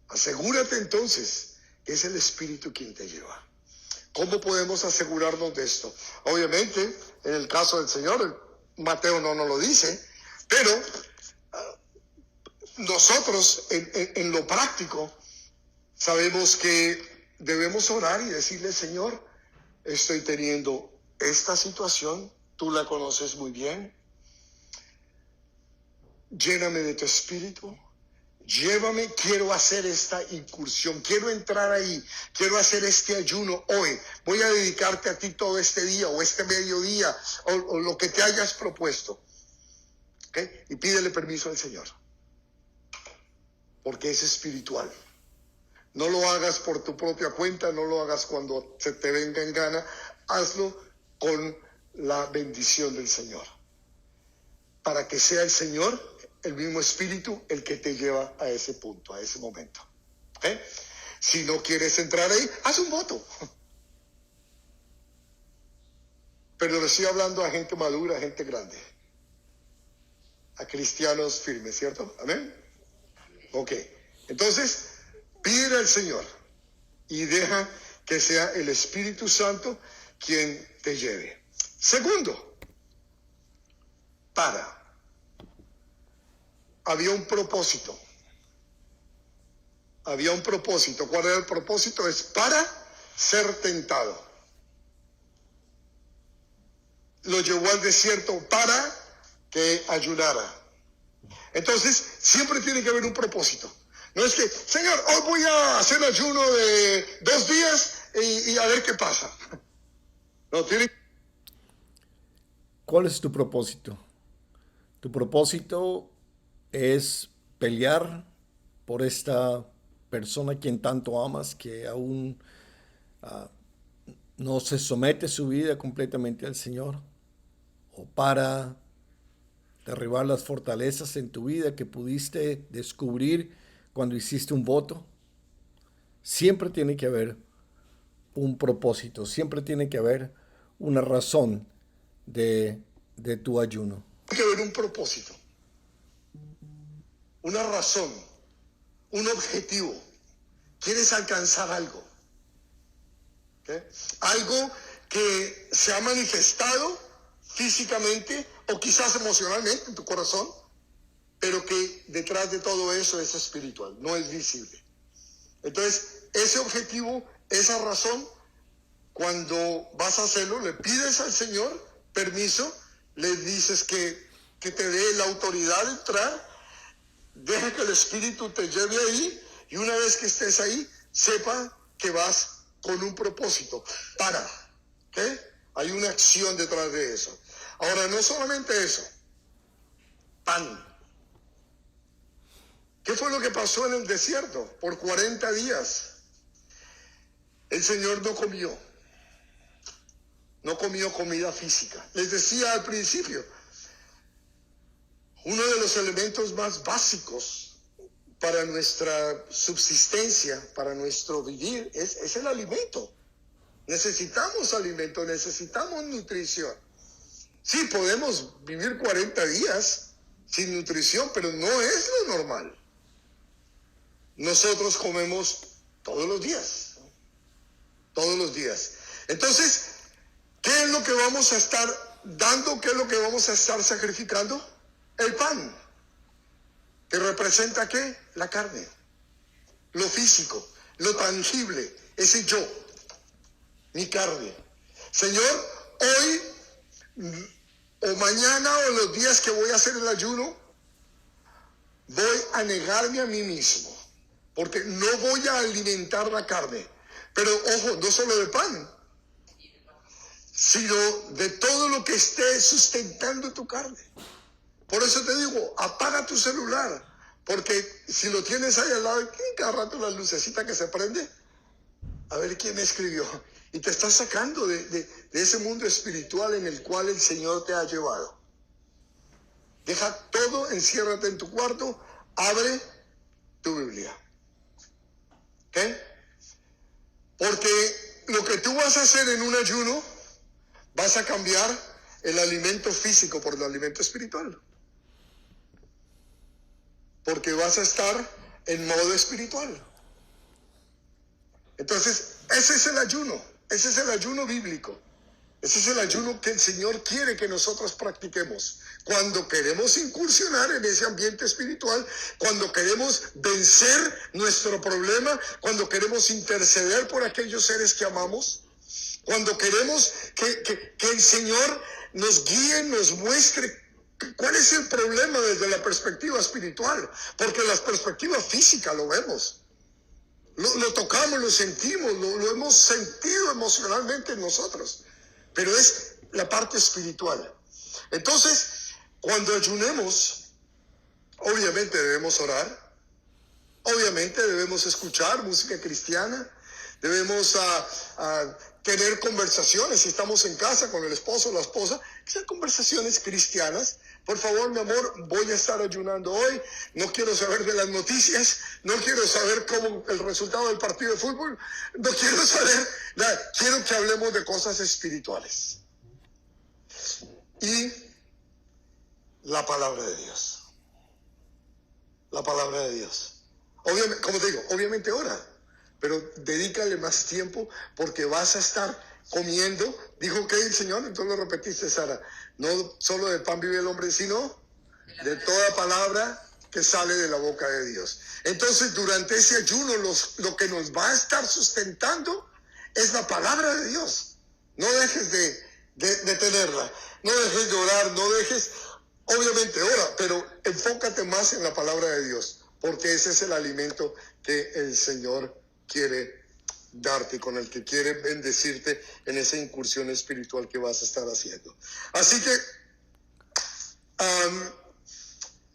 Asegúrate entonces que es el Espíritu quien te lleva. ¿Cómo podemos asegurarnos de esto? Obviamente, en el caso del Señor, Mateo no nos lo dice, pero nosotros en lo práctico sabemos que debemos orar y decirle, Señor, estoy teniendo esta situación, tú la conoces muy bien, lléname de tu espíritu, llévame, quiero hacer esta incursión, quiero entrar ahí, quiero hacer este ayuno hoy, voy a dedicarte a ti todo este día o este mediodía o lo que te hayas propuesto. ¿Okay? Y pídele permiso al Señor, porque es espiritual. No lo hagas por tu propia cuenta, no lo hagas cuando se te venga en gana, hazlo con la bendición del Señor, para que sea el Señor, el mismo Espíritu, el que te lleva a ese punto, a ese momento. ¿Okay? Si no quieres entrar ahí, haz un voto. Pero le estoy hablando a gente madura, a gente grande, a cristianos firmes, ¿cierto? Amén. Ok, entonces, pídele al Señor y deja que sea el Espíritu Santo quien te lleve. Segundo, había un propósito. Había un propósito. ¿Cuál era el propósito? Es para ser tentado. Lo llevó al desierto para que ayunara. Entonces, siempre tiene que haber un propósito. No es que, Señor, hoy voy a hacer ayuno de 2 días y a ver qué pasa. No, tiene. ¿Cuál es tu propósito? Tu propósito es pelear por esta persona a quien tanto amas, que aún no se somete su vida completamente al Señor, o para derribar las fortalezas en tu vida que pudiste descubrir cuando hiciste un voto. Siempre tiene que haber un propósito, siempre tiene que haber una razón de tu ayuno. Tiene que haber un propósito, una razón, un objetivo. Quieres alcanzar algo. ¿Okay? Algo que se ha manifestado físicamente o quizás emocionalmente en tu corazón, pero que detrás de todo eso es espiritual, no es visible. Entonces, ese objetivo, esa razón, cuando vas a hacerlo, le pides al Señor permiso, le dices que te dé la autoridad de entrar, deja que el Espíritu te lleve ahí, y una vez que estés ahí, sepa que vas con un propósito. ¿Okay? Hay una acción detrás de eso. Ahora, no solamente eso, pan. ¿Qué fue lo que pasó en el desierto? Por 40 días, el Señor no comió comida física. Les decía al principio, uno de los elementos más básicos para nuestra subsistencia, para nuestro vivir, es el alimento. Necesitamos alimento, necesitamos nutrición. Sí, podemos vivir 40 días sin nutrición, pero no es lo normal. Nosotros comemos todos los días. Todos los días. Entonces, ¿qué es lo que vamos a estar dando? ¿Qué es lo que vamos a estar sacrificando? El pan. ¿Que representa qué? La carne. Lo físico, lo tangible, ese yo, mi carne. Señor, hoy o mañana o los días que voy a hacer el ayuno, voy a negarme a mí mismo, porque no voy a alimentar la carne. Pero ojo, no solo de pan, sino de todo lo que esté sustentando tu carne. Por eso te digo, apaga tu celular, porque si lo tienes ahí al lado, cada rato la lucecita que se prende, a ver quién me escribió, y te está sacando de ese mundo espiritual en el cual el Señor te ha llevado. Deja todo, enciérrate en tu cuarto, abre tu Biblia. ¿Ok? Porque lo que tú vas a hacer en un ayuno, vas a cambiar el alimento físico por el alimento espiritual. Porque vas a estar en modo espiritual. Entonces, ese es el ayuno bíblico. Ese es el ayuno que el Señor quiere que nosotros practiquemos. Cuando queremos incursionar en ese ambiente espiritual, cuando queremos vencer nuestro problema, cuando queremos interceder por aquellos seres que amamos, cuando queremos que el Señor nos guíe, nos muestre cuál es el problema desde la perspectiva espiritual, porque la perspectiva física lo vemos, lo tocamos, lo sentimos, lo hemos sentido emocionalmente en nosotros, pero es la parte espiritual. Entonces, cuando ayunemos, obviamente debemos orar, obviamente debemos escuchar música cristiana, debemos tener conversaciones, si estamos en casa con el esposo o la esposa, que sean conversaciones cristianas. Por favor, mi amor, voy a estar ayunando hoy, no quiero saber de las noticias, no quiero saber cómo el resultado del partido de fútbol, no quiero saber nada, quiero que hablemos de cosas espirituales. Y la palabra de Dios. La palabra de Dios. Obviamente, como te digo, obviamente ora, pero dedícale más tiempo porque vas a estar comiendo. Dijo que el Señor, entonces lo repetiste, Sara, no solo de pan vive el hombre, sino de toda palabra que sale de la boca de Dios. Entonces, durante ese ayuno, lo que nos va a estar sustentando es la palabra de Dios. No dejes de tenerla, no dejes de orar, no dejes, obviamente ora, pero enfócate más en la palabra de Dios, porque ese es el alimento que el Señor quiere darte, con el que quiere bendecirte en esa incursión espiritual que vas a estar haciendo. Así que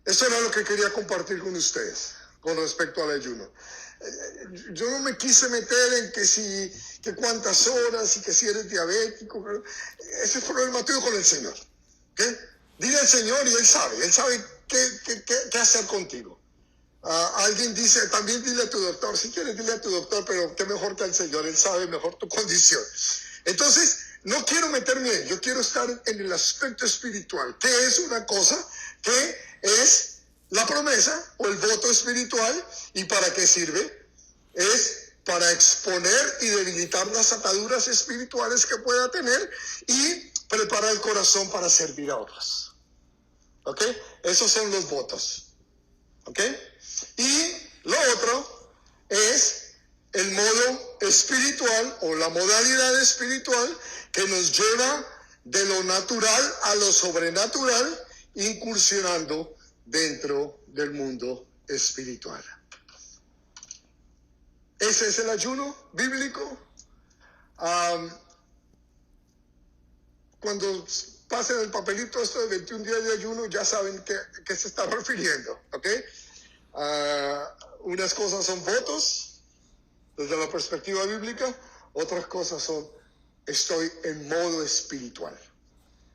eso era lo que quería compartir con ustedes con respecto al ayuno. Yo no me quise meter en que cuántas horas y que si eres diabético. Ese es problema tuyo con el Señor. ¿Okay? Dile al Señor y Él sabe qué hacer contigo. Alguien dice, también dile a tu doctor, si quieres dile a tu doctor, pero qué mejor que al Señor, Él sabe mejor tu condición. Entonces, no quiero meterme en, yo quiero estar en el aspecto espiritual, que es una cosa que es la promesa o el voto espiritual. ¿Y para qué sirve? Es para exponer y debilitar las ataduras espirituales que pueda tener y preparar el corazón para servir a otros. ¿Ok? Esos son los votos. ¿Ok? Y lo otro es el modo espiritual o la modalidad espiritual que nos lleva de lo natural a lo sobrenatural, incursionando dentro del mundo espiritual. Ese es el ayuno bíblico. Cuando pasen el papelito esto de 21 días de ayuno, ya saben qué se está refiriendo. ¿Ok? Unas cosas son votos desde la perspectiva bíblica, otras cosas son estoy en modo espiritual,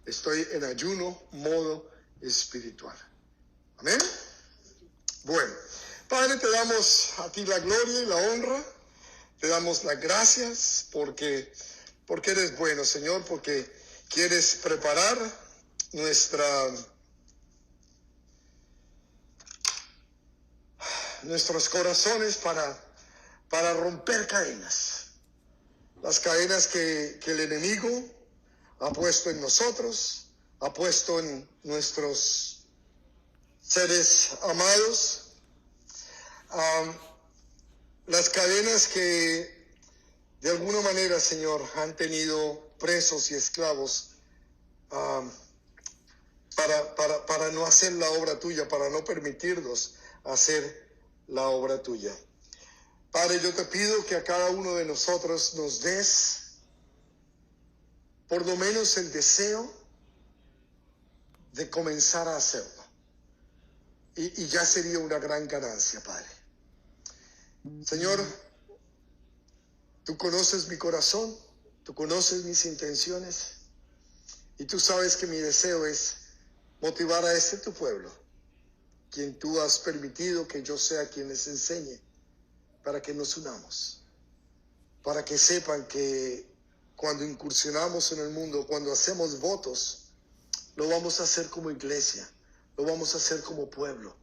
estoy en ayuno, modo espiritual. Amén. Bueno, Padre, te damos a ti la gloria y la honra, te damos las gracias porque eres bueno, Señor, porque quieres preparar nuestros corazones para romper cadenas, las cadenas que el enemigo ha puesto en nosotros, ha puesto en nuestros seres amados, las cadenas que de alguna manera, Señor, han tenido presos y esclavos para no hacer la obra tuya, para no permitirnos hacer la obra tuya. Padre, yo te pido que a cada uno de nosotros nos des por lo menos el deseo de comenzar a hacerlo. Y ya sería una gran ganancia, Padre. Señor, tú conoces mi corazón, tú conoces mis intenciones y tú sabes que mi deseo es motivar a tu pueblo, quien tú has permitido que yo sea quien les enseñe, para que nos unamos, para que sepan que cuando incursionamos en el mundo, cuando hacemos votos, lo vamos a hacer como iglesia, lo vamos a hacer como pueblo.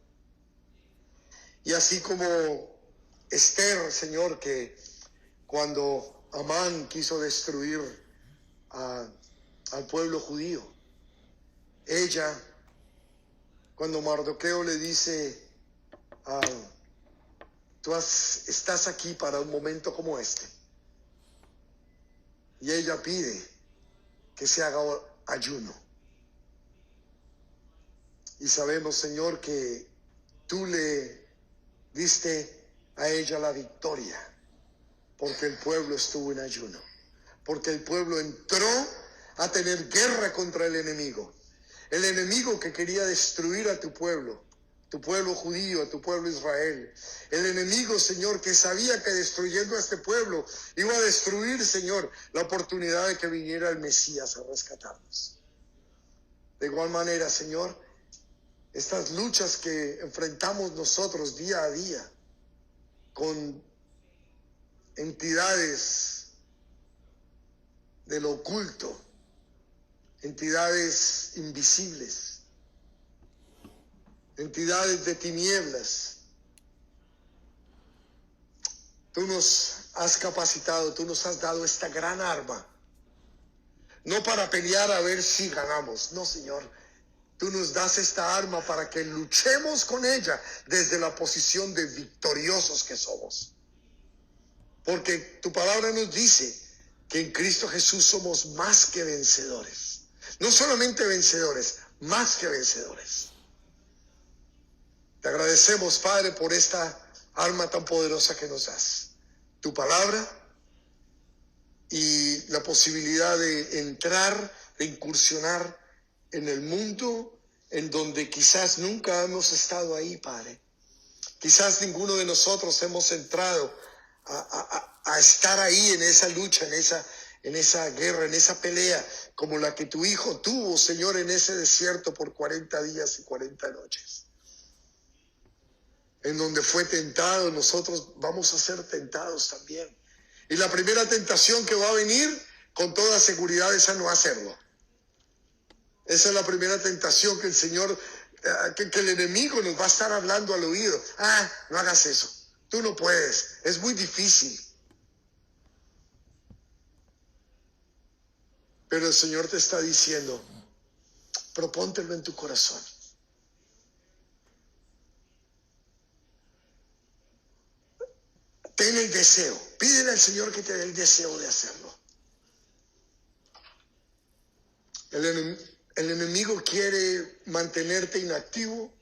Y así como Esther, Señor, que cuando Amán quiso destruir al pueblo judío, ella, cuando Mardoqueo le dice, estás aquí para un momento como este, y ella pide que se haga ayuno. Y sabemos, Señor, que tú le diste a ella la victoria, porque el pueblo estuvo en ayuno, porque el pueblo entró a tener guerra contra el enemigo que quería destruir a tu pueblo judío, a tu pueblo Israel. El enemigo, Señor, que sabía que destruyendo a este pueblo iba a destruir, Señor, la oportunidad de que viniera el Mesías a rescatarnos. De igual manera, Señor, estas luchas que enfrentamos nosotros día a día con entidades de lo oculto, entidades invisibles, entidades de tinieblas, tú nos has capacitado, tú nos has dado esta gran arma. No para pelear a ver si ganamos, no, Señor. Tú nos das esta arma para que luchemos con ella desde la posición de victoriosos que somos. Porque tu palabra nos dice que en Cristo Jesús somos más que vencedores. No solamente vencedores, más que vencedores. Te agradecemos, Padre, por esta arma tan poderosa que nos das. Tu palabra y la posibilidad de entrar, de incursionar en el mundo en donde quizás nunca hemos estado ahí, Padre. Quizás ninguno de nosotros hemos entrado a estar ahí en esa lucha, en esa guerra, en esa pelea, como la que tu Hijo tuvo, Señor, en ese desierto por 40 días y 40 noches. En donde fue tentado, nosotros vamos a ser tentados también. Y la primera tentación que va a venir, con toda seguridad, es a no hacerlo. Esa es la primera tentación que el Señor, que el enemigo nos va a estar hablando al oído. No hagas eso. Tú no puedes. Es muy difícil. Pero el Señor te está diciendo, propóntelo en tu corazón. Ten el deseo. Pídele al Señor que te dé el deseo de hacerlo. El enemigo quiere mantenerte inactivo.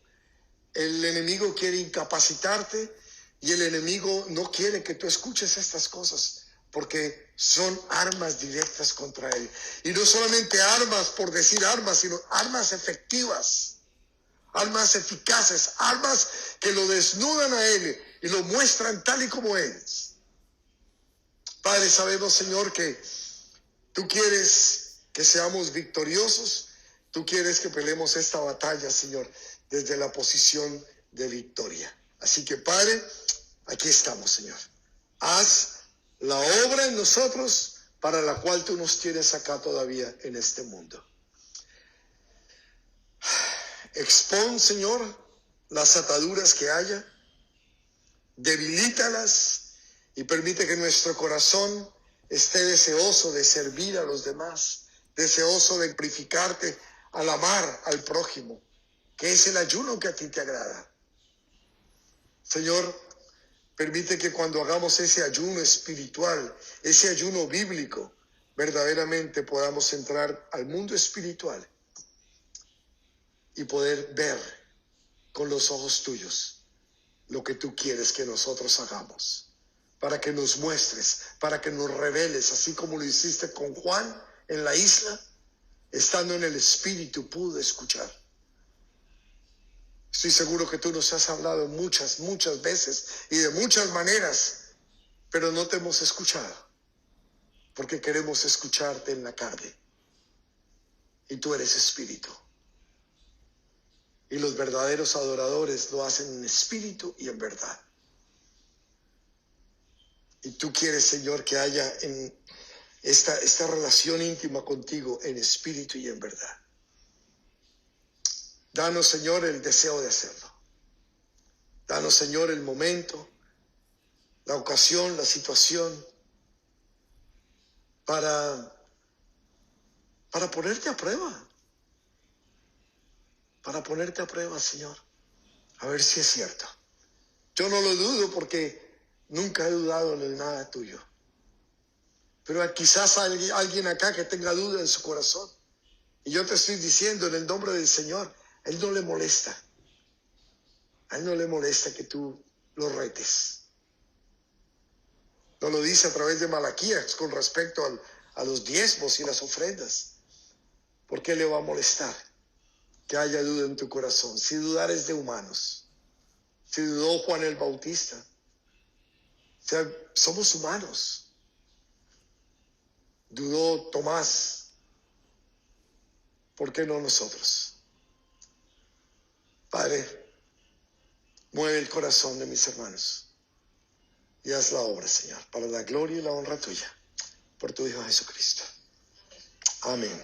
El enemigo quiere incapacitarte. Y el enemigo no quiere que tú escuches estas cosas, porque son armas directas contra él. Y no solamente armas por decir armas, sino armas efectivas, armas eficaces, armas que lo desnudan a él y lo muestran tal y como es. Padre, sabemos, Señor, que tú quieres que seamos victoriosos. Tú quieres que peleemos esta batalla, Señor, desde la posición de victoria. Así que, Padre, aquí estamos, Señor. Haz la obra en nosotros para la cual tú nos tienes acá todavía en este mundo. Expón, Señor, las ataduras que haya. Debilítalas y permite que nuestro corazón esté deseoso de servir a los demás, deseoso de glorificarte al amar al prójimo, que es el ayuno que a ti te agrada. Señor, permite que cuando hagamos ese ayuno espiritual, ese ayuno bíblico, verdaderamente podamos entrar al mundo espiritual y poder ver con los ojos tuyos lo que tú quieres que nosotros hagamos, para que nos muestres, para que nos reveles, así como lo hiciste con Juan en la isla, estando en el Espíritu pudo escuchar. Estoy seguro que tú nos has hablado muchas veces y de muchas maneras, pero no te hemos escuchado, porque queremos escucharte en la carne. Y tú eres Espíritu. Y los verdaderos adoradores lo hacen en espíritu y en verdad. Y tú quieres, Señor, que haya en esta relación íntima contigo en espíritu y en verdad. Danos, Señor, el deseo de hacerlo. Danos, Señor, el momento, la ocasión, la situación para ponerte a prueba. Para ponerte a prueba, Señor, a ver si es cierto. Yo no lo dudo porque nunca he dudado en el nada tuyo. Pero quizás hay alguien acá que tenga duda en su corazón. Y yo te estoy diciendo en el nombre del Señor, a Él no le molesta. A Él no le molesta que tú lo retes. No lo dice a través de Malaquías con respecto a los diezmos y las ofrendas. ¿Por qué le va a molestar que haya duda en tu corazón? Si dudar es de humanos. Si dudó Juan el Bautista. O sea, somos humanos. Dudó Tomás. ¿Por qué no nosotros? Padre, mueve el corazón de mis hermanos y haz la obra, Señor, para la gloria y la honra tuya, por tu Hijo Jesucristo. Amén.